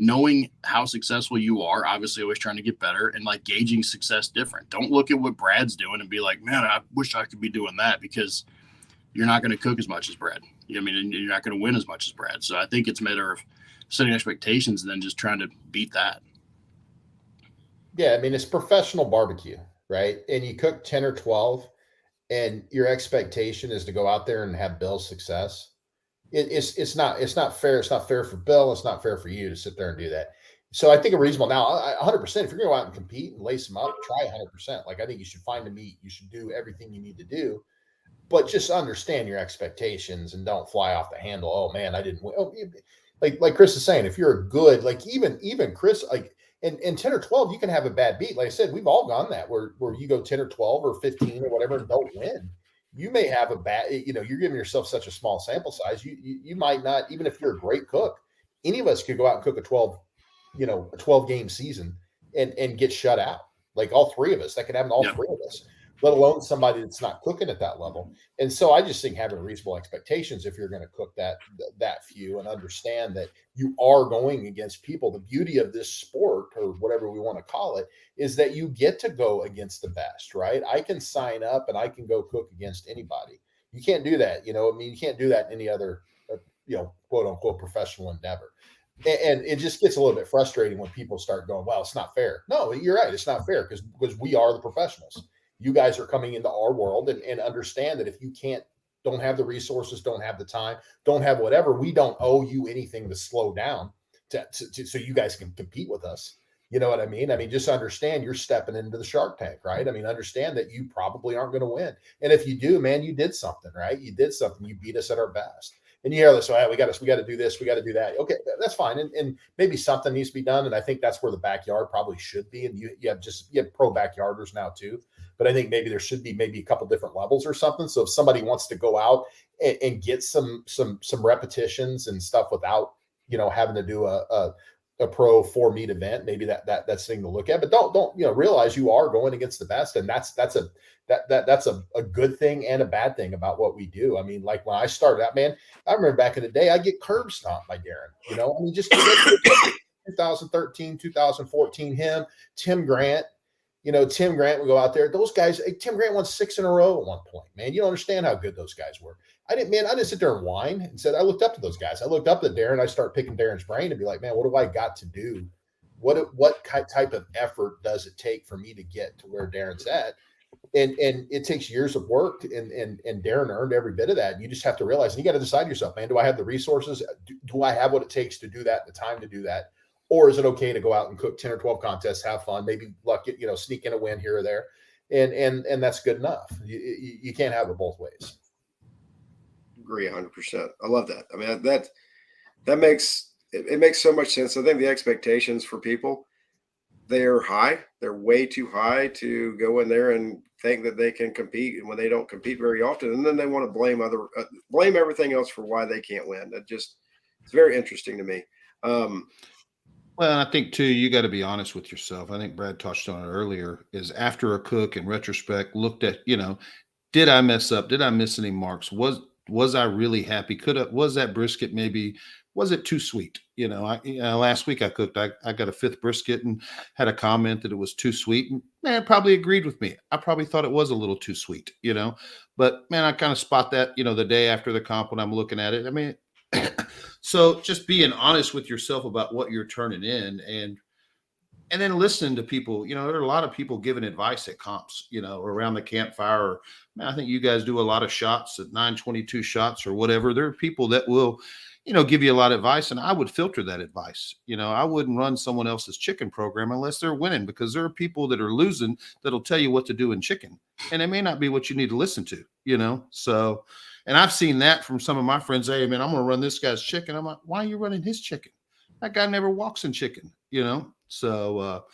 knowing how successful you are, obviously always trying to get better, and like gauging success different. Don't look at what Brad's doing and be like, man, I wish I could be doing that, because you're not going to cook as much as Brad. You know what I mean? And you're not going to win as much as Brad. So I think it's a matter of setting expectations and then just trying to beat that. Yeah, I mean, it's professional barbecue, right? And you cook 10 or 12 and your expectation is to go out there and have Bill's success. It's not fair. It's not fair for Bill. It's not fair for you to sit there and do that. So I think a reasonable, now 100%, if you're going to go out and compete and lace them up, try 100%. Like, I think you should find a meet. You should do everything you need to do, but just understand your expectations and don't fly off the handle. Oh man, I didn't win. Oh, like Chris is saying, if you're a good, like even Chris, like in 10 or 12, you can have a bad beat. Like I said, we've all gone that where you go 10 or 12 or 15 or whatever and don't win. You may have a bad, you're giving yourself such a small sample size. You might not, even if you're a great cook, any of us could go out and cook a 12 game season and get shut out. Like all three of us, that could happen to all three of us, let alone somebody that's not cooking at that level. And so I just think having reasonable expectations, if you're going to cook that few, and understand that you are going against people. The beauty of this sport, or whatever we want to call it, is that you get to go against the best, right? I can sign up and I can go cook against anybody. You can't do that. You can't do that in any other, quote unquote professional endeavor. And it just gets a little bit frustrating when people start going, well, it's not fair. No, you're right. It's not fair because we are the professionals. You guys are coming into our world and understand that if you don't have the resources, don't have the time, don't have whatever, we don't owe you anything to slow down so you guys can compete with us. You know what I mean? I mean, just understand you're stepping into the Shark Tank, right? I mean, understand that you probably aren't going to win. And if you do, man, you did something, right? You did something. You beat us at our best. And you hear this, we got to do this, we got to do that. Okay, that's fine. And maybe something needs to be done. And I think that's where the backyard probably should be. And you have pro backyarders now too. But I think maybe there should be maybe a couple different levels or something. So if somebody wants to go out and get some repetitions and stuff without, having to do a pro 4 meet event, maybe that's thing to look at. But don't realize you are going against the best, and that's a good thing and a bad thing about what we do. I mean, like when I started out, man, I remember back in the day, I get curb stomped by Darren. Just 2013, 2014, him, Tim Grant. Tim Grant would go out there. Those guys, Tim Grant won 6 in a row at one point, man. You don't understand how good those guys were. I didn't sit there and whine and said, I looked up to those guys. I looked up at Darren. I start picking Darren's brain and be like, man, what do I got to do? What type of effort does it take for me to get to where Darren's at? And it takes years of work, and Darren earned every bit of that. You just have to realize, and you got to decide yourself, man, do I have the resources? Do I have what it takes to do that, the time to do that? Or is it okay to go out and cook 10 or 12 contests, have fun, maybe luck it, sneak in a win here or there. And that's good enough. You can't have it both ways. Agree 100%. I love that. I mean, that makes so much sense. I think the expectations for people, they're high. They're way too high to go in there and think that they can compete, and when they don't compete very often, and then they want to blame everything else for why they can't win. It's very interesting to me. Well, I think too, you got to be honest with yourself. I think Brad touched on it earlier, is after a cook in retrospect looked at, did I mess up? Did I miss any marks? Was I really happy? Was that brisket was it too sweet? Last week I cooked, I got a 5th brisket and had a comment that it was too sweet, and man, probably agreed with me. I probably thought it was a little too sweet, but man, I kind of spot that, the day after the comp when I'm looking at it. I mean, so just being honest with yourself about what you're turning in, and then listening to people. There are a lot of people giving advice at comps, around the campfire. Man, I think you guys do a lot of shots at 922 shots or whatever. There are people that will, give you a lot of advice, and I would filter that advice. I wouldn't run someone else's chicken program unless they're winning, because there are people that are losing that'll tell you what to do in chicken, and it may not be what you need to listen to, So, and I've seen that from some of my friends. Hey, man, I'm going to run this guy's chicken. I'm like, why are you running his chicken? That guy never walks in chicken, So,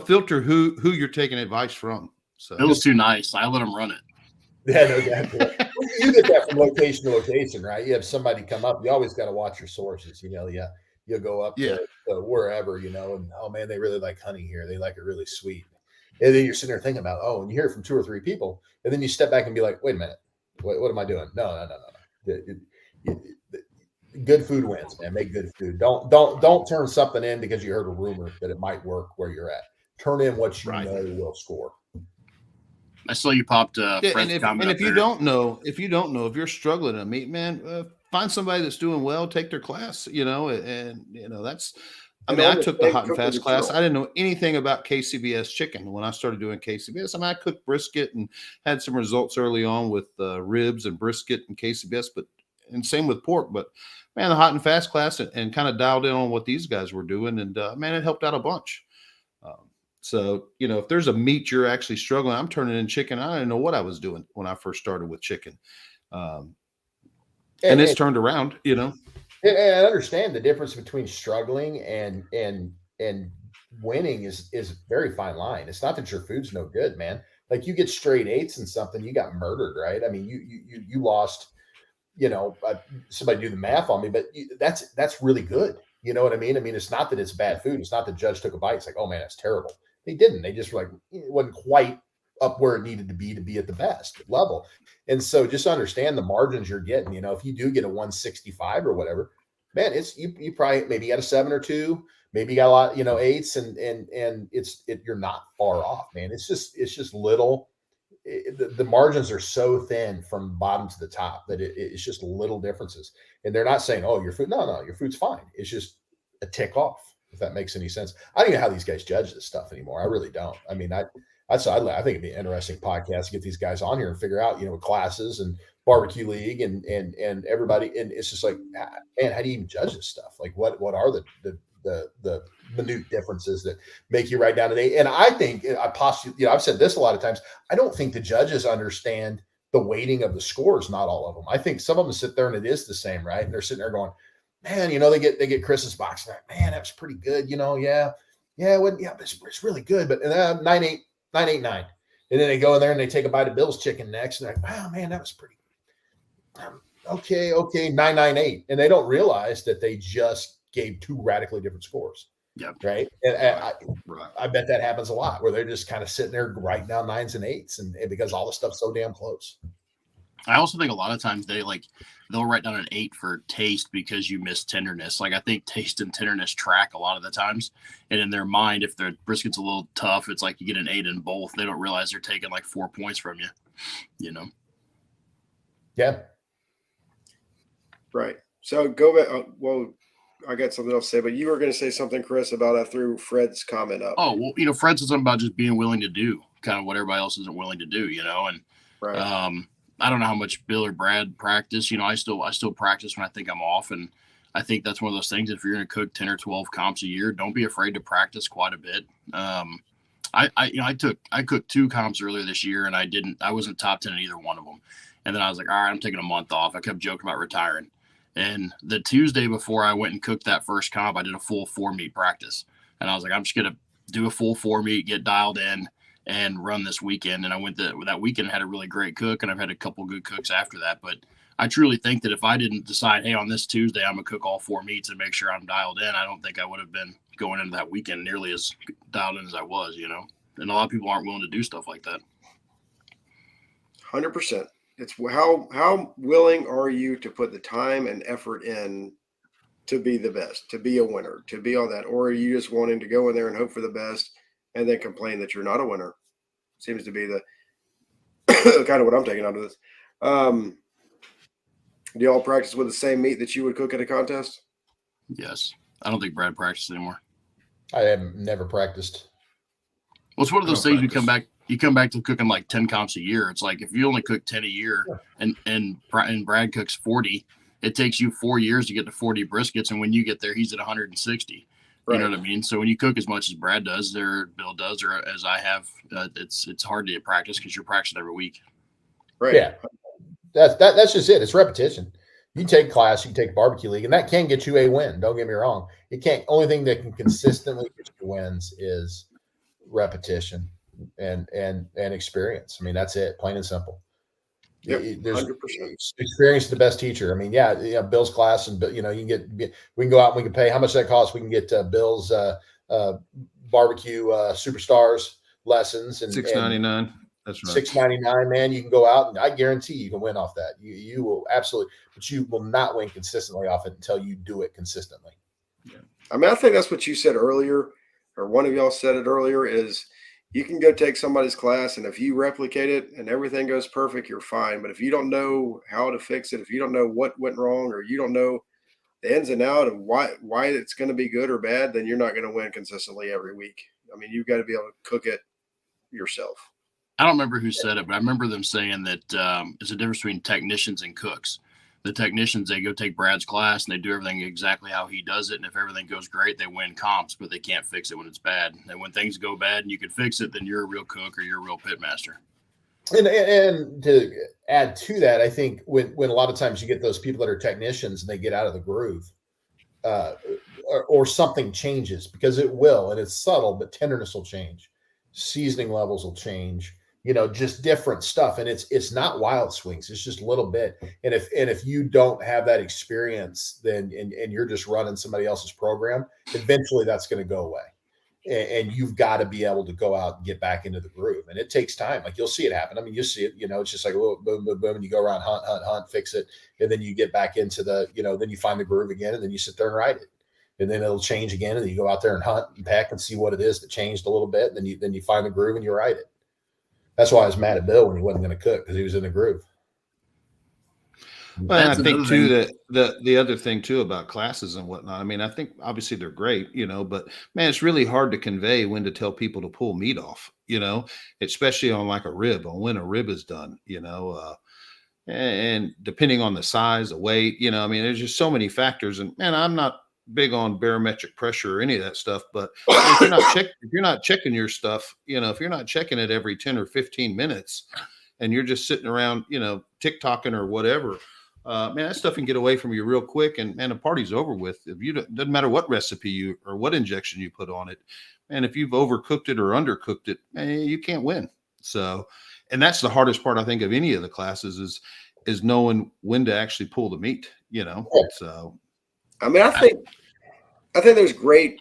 filter who you're taking advice from. So it was too nice. I let him run it. Yeah, no doubt. You get that from location to location, right? You have somebody come up. You always got to watch your sources. You'll go up to wherever, and oh man, they really like honey here. They like it really sweet. And then you're sitting there thinking about, and you hear it from 2 or 3 people, and then you step back and be like, wait a minute, what am I doing? No. Good food wins, man. Make good food. Don't turn something in because you heard a rumor that it might work where you're at. Turn in what you know will score. I saw you popped Fred's comment. And if you don't know, if you're struggling to meet, man, find somebody that's doing well, take their class, and that's. I mean, I took the hot and fast class. I didn't know anything about KCBS chicken when I started doing KCBS. I mean, I cooked brisket and had some results early on with ribs and brisket and KCBS, and same with pork. But man, the hot and fast class and kind of dialed in on what these guys were doing, and man, it helped out a bunch. So, if there's a meat you're actually struggling, I'm turning in chicken. I didn't know what I was doing when I first started with chicken. And it's turned around, And I understand the difference between struggling and winning is a very fine line. It's not that your food's no good, man. Like you get straight 8s and something, you got murdered, right? I mean, you lost, somebody do the math on me, but that's really good. You know what I mean? I mean, it's not that it's bad food. It's not the judge took a bite. It's like, oh man, that's terrible. They didn't. They just were like, it wasn't quite up where it needed to be at the best level. And so just understand the margins you're getting. If you do get a 165 or whatever, man, it's you probably maybe got a 7 or 2, maybe you got a lot, 8s, and you're not far off, man. It's just little. The margins are so thin from bottom to the top that it's just little differences. And they're not saying, oh, your food. No, your food's fine. It's just a tick off, if that makes any sense. I don't know how these guys judge this stuff anymore. I really don't. I mean, I think it'd be an interesting podcast to get these guys on here and figure out, classes and barbecue league and everybody. And it's just like, man, how do you even judge this stuff? Like what are the minute differences that make you write down an 8? And I think I've said this a lot of times. I don't think the judges understand the weighting of the scores. Not all of them. I think some of them sit there and it is the same, right? And they're sitting there going, man, they get Chris's box. And like, man, that was pretty good. It's really good. But 9-8, 9-8-9. And then they go in there and they take a bite of Bill's chicken next. And they're like, wow, man, that was pretty okay, 9-9-8. And they don't realize that they just gave 2 radically different scores. Yeah. Right. And I bet that happens a lot where they're just kind of sitting there writing down 9s and 8s and because all the stuff's so damn close. I also think a lot of times they'll write down an 8 for taste because you miss tenderness. Like I think taste and tenderness track a lot of the times. And in their mind, if their brisket's a little tough, it's like you get an 8 in both. They don't realize they're taking like 4 points from you, you know? Yeah. Right. So go back. Well, I got something else to say, but you were going to say something, Chris, about I threw Fred's comment up. Oh, well, Fred said something about just being willing to do kind of what everybody else isn't willing to do, And Right. I don't know how much Bill or Brad practice. I still practice when I think I'm off, and I think that's one of those things. If you're going to cook 10 or 12 comps a year, don't be afraid to practice quite a bit. I cooked 2 comps earlier this year, and I wasn't top 10 in either one of them. And then I was like, all right, I'm taking a month off. I kept joking about retiring. And the Tuesday before I went and cooked that first comp, I did a full 4 meat practice, and I was like, I'm just going to do a full 4 meat, get dialed in, and run this weekend. And I went that weekend, had a really great cook, and I've had a couple good cooks after that. But I truly think that if I didn't decide, hey, on this Tuesday, I'm going to cook all 4 meats and make sure I'm dialed in, I don't think I would have been going into that weekend nearly as dialed in as I was, And a lot of people aren't willing to do stuff like that. 100%. It's how willing are you to put the time and effort in to be the best, to be a winner, to be all that? Or are you just wanting to go in there and hope for the best and then complain that you're not a winner? Seems to be the kind of what I'm taking out of this. Do y'all practice with the same meat that you would cook at a contest? Yes. I don't think Brad practices anymore. I have never practiced. Well, it's one of those things you come back to cooking like 10 comps a year. It's like if you only cook 10 a year and Brad cooks 40, it takes you 4 years to get to 40 briskets. And when you get there, he's at 160. Right. You know what I mean? So when you cook as much as Brad does, or Bill does, or as I have, it's hard to get practice because you're practicing every week. Right. Yeah. That's just it. It's repetition. You take class, you take barbecue league, and that can get you a win. Don't get me wrong. It can't. Only thing that can consistently get you wins is repetition and experience. I mean, that's it. Plain and simple. Yep, there's 100%. Experience is the best teacher. I mean, Bill's class, and you can go out and we can pay how much that costs. We can get Bill's barbecue superstars lessons and $6.99. That's right. $6.99, man. You can go out and I guarantee you can win off that. You will absolutely, but you will not win consistently off it until you do it consistently. Yeah. I mean, I think that's what you said earlier, or one of y'all said it earlier, is you can go take somebody's class, and if you replicate it and everything goes perfect, you're fine. But if you don't know how to fix it, if you don't know what went wrong, or you don't know the ins and out of why it's going to be good or bad, then you're not going to win consistently every week. I mean, you've got to be able to cook it yourself. I don't remember who said it, but I remember them saying that there's a difference between technicians and cooks. The technicians, they go take Brad's class and they do everything exactly how he does it. And if everything goes great, they win comps, but they can't fix it when it's bad. And when things go bad and you can fix it, then you're a real cook or you're a real pit master. And to add to that, I think when a lot of times you get those people that are technicians and they get out of the groove, or something changes, because it will, and it's subtle, but tenderness will change, seasoning levels will change. Just different stuff. And it's not wild swings. It's just a little bit. And if you don't have that experience, then, and you're just running somebody else's program, eventually that's going to go away. And you've got to be able to go out and get back into the groove. And it takes time. Like you'll see it happen. I mean, you see it, it's just like a little boom, boom, boom. And you go around, hunt, fix it. And then you get back into then you find the groove again, and then you sit there and write it. And then it'll change again. And then you go out there and hunt and peck and see what it is that changed a little bit. And then you find the groove and you write it. That's why I was mad at Bill when he wasn't going to cook, because he was in the groove. Well, I think too that the other thing too about classes and whatnot. I mean, I think obviously they're great, but man, it's really hard to convey when to tell people to pull meat off, especially on like a rib, on when a rib is done, and depending on the size, the weight, I mean, there's just so many factors. And man, I'm not big on barometric pressure or any of that stuff, but if you're not checking your stuff, if you're not checking it every 10 or 15 minutes and you're just sitting around, TikToking or whatever, man, that stuff can get away from you real quick, and the party's over with. If you doesn't matter what recipe or what injection you put on it, and if you've overcooked it or undercooked it, man, you can't win. So, and that's the hardest part, I think, of any of the classes is knowing when to actually pull the meat, so. I mean, I think there's great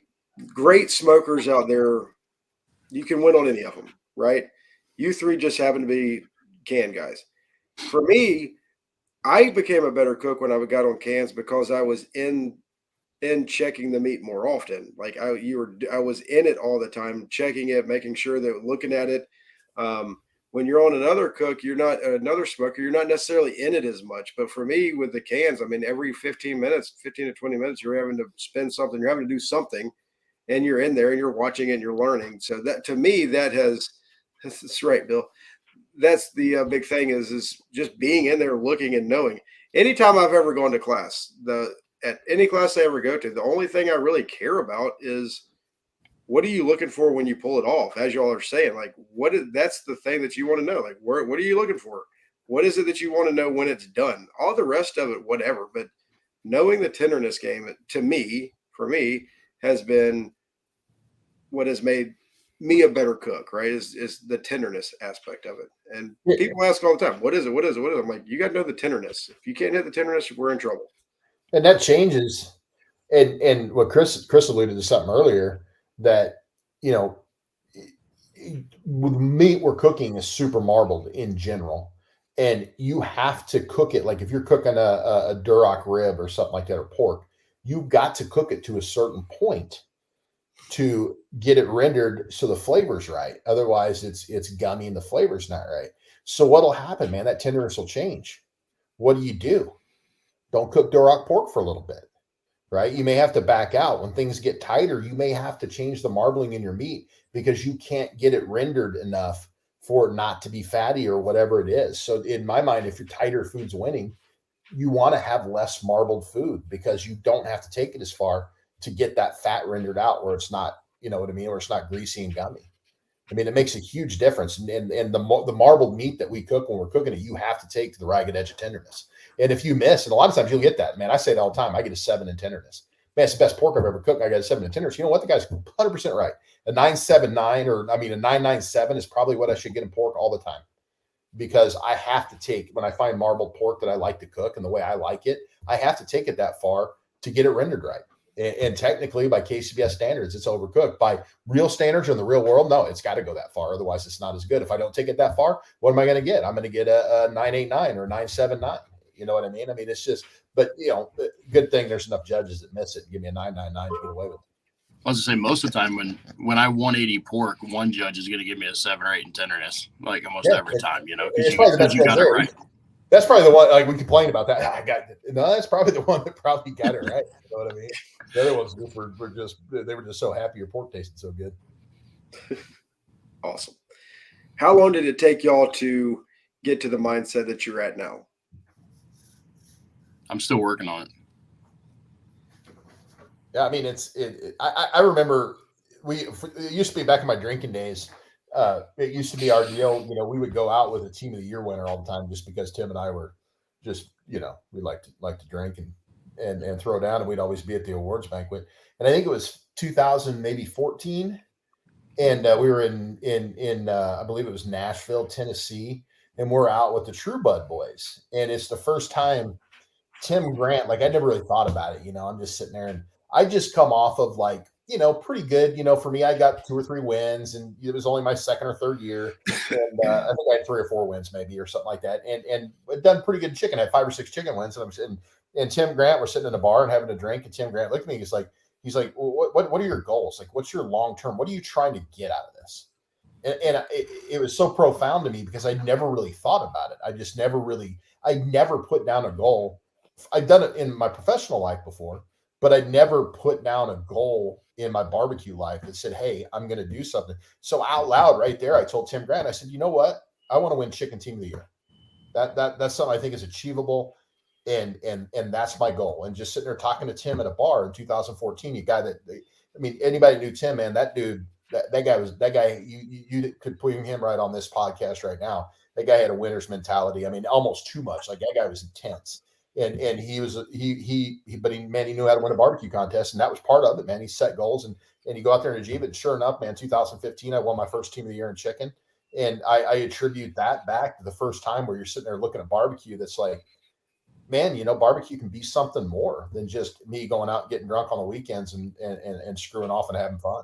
smokers out there. You can win on any of them, right? You three just happen to be can guys. for me, I became a better cook when I got on cans because I was in checking the meat more often. Like I was in it all the time, checking it, making sure that looking at it. When you're on another cook, you're not another smoker, you're not necessarily in it as much. But for me with the cans, I mean, every 15 minutes, 15 to 20 minutes, you're having to spin something, you're having to do something, and you're in there and you're watching it and you're learning. So that to me, that's right, Bill. That's the big thing is just being in there, looking and knowing. Anytime I've ever gone to class, at any class I ever go to, the only thing I really care about is what are you looking for when you pull it off? As y'all are saying, like that's the thing that you want to know. Like what are you looking for? What is it that you want to know when it's done? All the rest of it, whatever. But knowing the tenderness game for me, has been what has made me a better cook, right? Is the tenderness aspect of it. And people ask all the time, what is it? What is it? What is it? I'm like, you got to know the tenderness. If you can't hit the tenderness, we're in trouble. And that changes. And what Chris alluded to something earlier that, with meat we're cooking is super marbled in general. And you have to cook it. Like if you're cooking a Duroc rib or something like that, or pork, you've got to cook it to a certain point to get it rendered so the flavor's right. Otherwise it's gummy and the flavor's not right. So what'll happen, man? That tenderness will change. What do? Don't cook Duroc pork for a little bit, right? You may have to back out. When things get tighter, you may have to change the marbling in your meat because you can't get it rendered enough for it not to be fatty or whatever it is. So in my mind, if your tighter food's winning, you want to have less marbled food because you don't have to take it as far to get that fat rendered out where it's not, you know what I mean, where it's not greasy and gummy. I mean, it makes a huge difference. And the marbled meat that we cook when we're cooking it, you have to take to the ragged edge of tenderness. And if you miss, and a lot of times you'll get that, man, I say it all the time, I get a 7 in tenderness. Man, it's the best pork I've ever cooked. I got a 7 in tenderness. You know what? The guy's 100% right. A 979 or a 997 is probably what I should get in pork all the time. Because I have to take, when I find marbled pork that I like to cook and the way I like it, I have to take it that far to get it rendered right. And technically, by KCBS standards, it's overcooked. By real standards or in the real world, no, it's got to go that far. Otherwise, it's not as good. If I don't take it that far, what am I going to get? I'm going to get a 989 or a 979. You know what I mean? I mean, it's just, but, good thing there's enough judges that miss it and give me a 999 to get away with it. I was going to say, most of the time when I 180 pork, one judge is going to give me a 7 or 8 in tenderness, like almost every time, because you got it right. That's probably the one, like we complain about that. That's probably the one that probably got it right. You know what I mean? The other ones were just so happy your pork tasted so good. Awesome. How long did it take y'all to get to the mindset that you're at now? I'm still working on it. Yeah, I mean, I remember it used to be back in my drinking days. It used to be our deal. We would go out with a team of the year winner all the time just because Tim and I were just, we like to drink and throw down, and we'd always be at the awards banquet. And I think it was 2000, maybe 14. And we were in I believe it was Nashville, Tennessee, and we're out with the True Bud boys. And it's the first time Tim Grant, like I never really thought about it. I'm just sitting there and I just come off of pretty good. For me, I got 2 or 3 wins, and it was only my second or third year. And I think I had 3 or 4 wins, maybe, or something like that. And I'd done pretty good chicken. I had 5 or 6 chicken wins, and I'm sitting. And Tim Grant, we're sitting in a bar and having a drink. And Tim Grant looked at me. He's like, well, what are your goals? Like, what's your long term? What are you trying to get out of this? And it was so profound to me because I never really thought about it. I never put down a goal. I've done it in my professional life before, but I never put down a goal in my barbecue life that said, hey, I'm going to do something. So out loud right there, I told Tim Grant, I said, you know what? I want to win Chicken Team of the Year. That's something I think is achievable. And that's my goal. And just sitting there talking to Tim at a bar in 2014, anybody knew Tim, man, that dude, that guy, you could put him right on this podcast right now. That guy had a winner's mentality. I mean, almost too much. Like that guy was intense. And he knew how to win a barbecue contest, and that was part of it, man. He set goals and you go out there and achieve it. And sure enough, man, 2015, I won my first Team of the Year in chicken. And I attribute that back to the first time where you're sitting there looking at barbecue. That's like, man, barbecue can be something more than just me going out and getting drunk on the weekends and screwing off and having fun.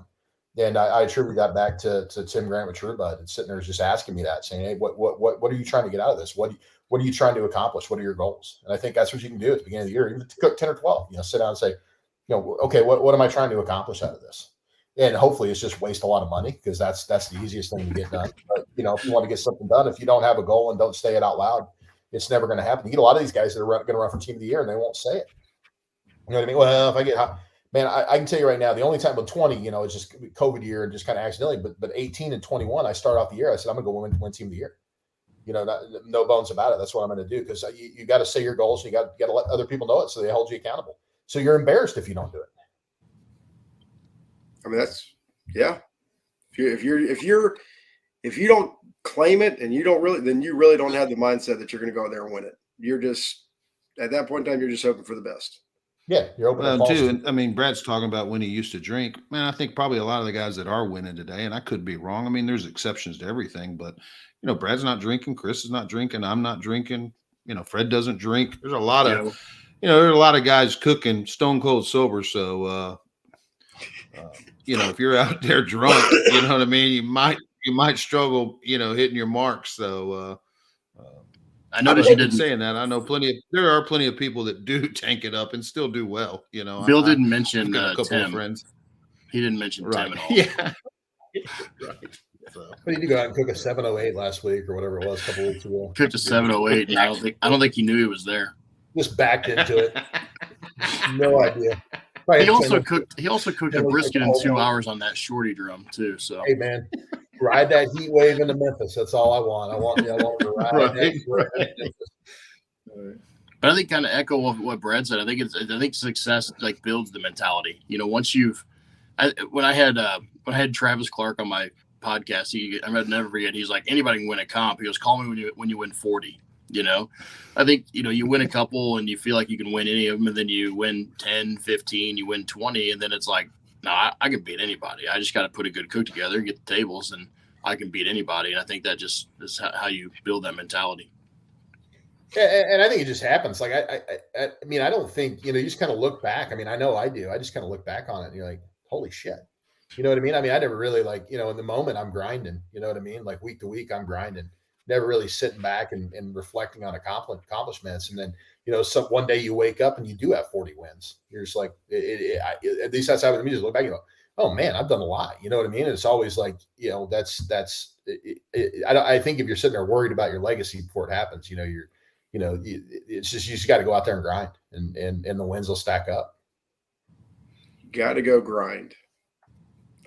And I attribute that back to Tim Grant with True Bud and sitting there just asking me that, saying, hey, what are you trying to get out of this? What what are you trying to accomplish? What are your goals? And I think that's what you can do at the beginning of the year, even to cook 10 or 12, sit down and say, okay, what am I trying to accomplish out of this? And hopefully it's just waste a lot of money, because that's the easiest thing to get done. But, if you want to get something done, if you don't have a goal and don't say it out loud, it's never going to happen. You get a lot of these guys that are going to run for team of the year and they won't say it. You know what I mean? Well, if I get hot, man, I can tell you right now, the only time with 20, it's just COVID year and just kind of accidentally, but 18 and 21, I start off the year. I said, I'm going to go win team of the year. No bones about it. That's what I'm going to do, because you got to say your goals. And you got to let other people know it so they hold you accountable. So you're embarrassed if you don't do it. I mean, if you don't claim it and then you really don't have the mindset that you're going to go out there and win it. You're just, at that point in time, you're just hoping for the best. Yeah, you're open too. And I mean, Brad's talking about when he used to drink. Man, I think probably a lot of the guys that are winning today, and I could be wrong. I mean, there's exceptions to everything, but Brad's not drinking, Chris is not drinking, I'm not drinking. Fred doesn't drink. There's a lot of, there's a lot of guys cooking stone cold sober. So, if you're out there drunk, you know what I mean, you might struggle, hitting your marks. So, I noticed you didn't saying that. I know there are plenty of people that do tank it up and still do well. Bill didn't mention a couple Tim. of friends. He didn't mention Tim at all. Yeah. Right. So. But he did go out and cook a 708 last week or whatever it was, a couple weeks ago. Cooked a 708, and I don't think he knew he was there. Just backed into it. No idea. He also cooked a brisket in 2 hours on that shorty drum too. So hey man, ride that heat wave into Memphis. That's all I want. I want to ride that. But I think kind of echo what Brad said. I think success builds the mentality. Once when I had Travis Clark on my podcast, I'd never forget. He's like, anybody can win a comp. He goes, call me when you win 40. I think, you win a couple and you feel like you can win any of them, and then you win 10, 15, you win 20. And then it's like, no, I can beat anybody. I just got to put a good cook together, get the tables, and I can beat anybody. And I think that just is how you build that mentality. And I think it just happens. Like, I mean, I don't think, you just kind of look back. I mean, I know I do. I just kind of look back on it and you're like, holy shit. You know what I mean? I mean, I never really in the moment I'm grinding, you know what I mean? Like week to week, I'm grinding. Never really sitting back and reflecting on accomplishments. And then, one day you wake up and you do have 40 wins. You're just like, at least that's how it me. Just look back, oh man, I've done a lot. You know what I mean? And it's always like, I think if you're sitting there worried about your legacy before it happens, it's just, you just got to go out there and grind and the wins will stack up. Got to go grind.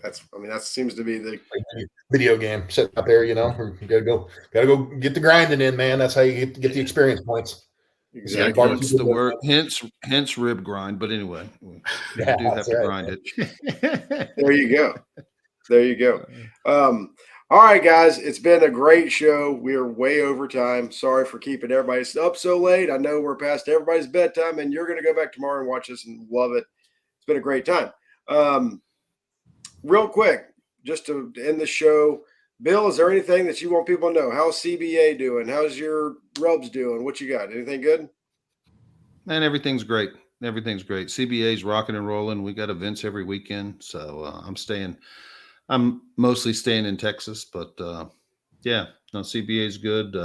That seems to be the video game sitting out there, gotta go get the grinding in, man. That's how you get the experience points. Exactly. That's the word. Hence rib grind. But anyway, we do have to grind it. There you go. All right, guys, it's been a great show. We're way over time. Sorry for keeping everybody up so late. I know we're past everybody's bedtime, and you're going to go back tomorrow and watch this and love it. It's been a great time. Real quick, just to end the show, Bill, is there anything that you want people to know? How's CBA doing? How's your rubs doing? What you got? Anything good? Man, everything's great. Everything's great. CBA's rocking and rolling. We got events every weekend. So I'm mostly staying in Texas, but CBA's good.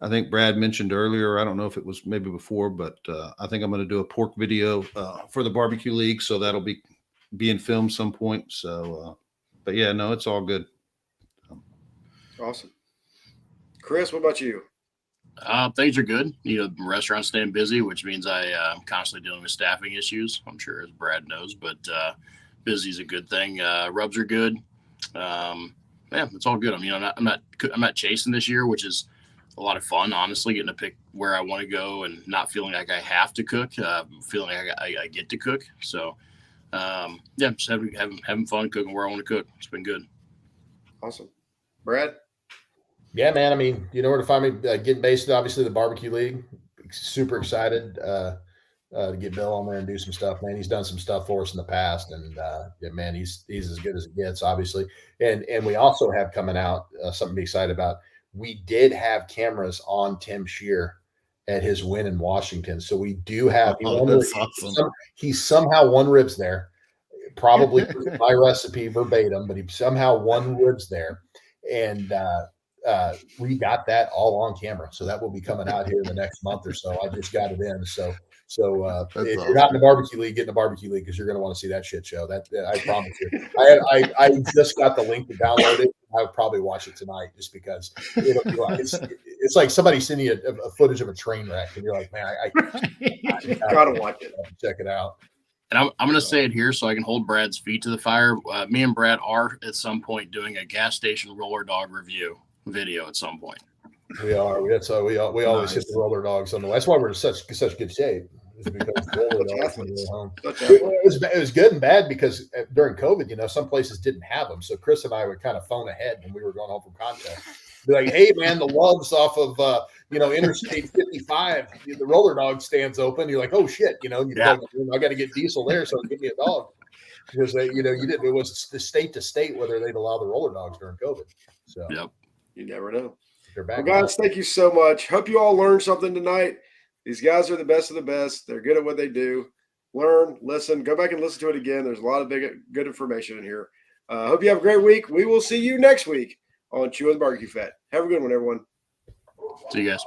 I think Brad mentioned earlier, I don't know if it was maybe before, but I think I'm going to do a pork video for the barbecue league. So that'll be being filmed some point. So, but yeah, no, it's all good. Awesome. Chris, what about you? Things are good. The restaurant's staying busy, which means I'm constantly dealing with staffing issues. I'm sure, as Brad knows, but busy is a good thing. Rubs are good. It's all good. I mean, I'm not chasing this year, which is a lot of fun, honestly, getting to pick where I want to go and not feeling like I have to cook, feeling like I get to cook. So, just having fun cooking where I want to cook. It's been good. Awesome. Brad? Yeah, man. I mean, you know where to find me. Getting Basted, obviously, the barbecue league. Super excited to get Bill on there and do some stuff, man. He's done some stuff for us in the past, and man, he's as good as it gets, obviously. And we also have coming out something to be excited about. We did have cameras on Tim Shear at his win in Washington, so we do have. Awesome. He somehow won ribs there, probably my recipe verbatim, but he somehow won ribs there, and we got that all on camera. So that will be coming out here in the next month or so. I just got it in. So if you're not in the barbecue league, get in the barbecue league because you're going to want to see that shit show. That I promise you. I just got the link to download it. I'll probably watch it tonight just because it's like somebody sending you a footage of a train wreck, and you're like, man, I gotta watch it. Check it out. And I'm going to say it here so I can hold Brad's feet to the fire. Me and Brad are at some point doing a gas station roller dog review video at some point. We are. We always hit the roller dogs on the. That's why we're in such good shape. Because it was good and bad because during COVID, some places didn't have them. So Chris and I would kind of phone ahead when we were going home from contest. Be like, hey man, the lugs off of Interstate 55, the roller dog stands open. You're like, oh shit, I got to get diesel there, so give me a dog because they, you didn't. It was the state to state whether they'd allow the roller dogs during COVID. So yep, you never know. They're back. Well, guys, thank you so much. Hope you all learned something tonight. These guys are the best of the best. They're good at what they do. Learn, listen, go back and listen to it again. There's a lot of good information in here. Hope you have a great week. We will see you next week on Chewin the BBQ Fat. Have a good one, everyone. See you guys.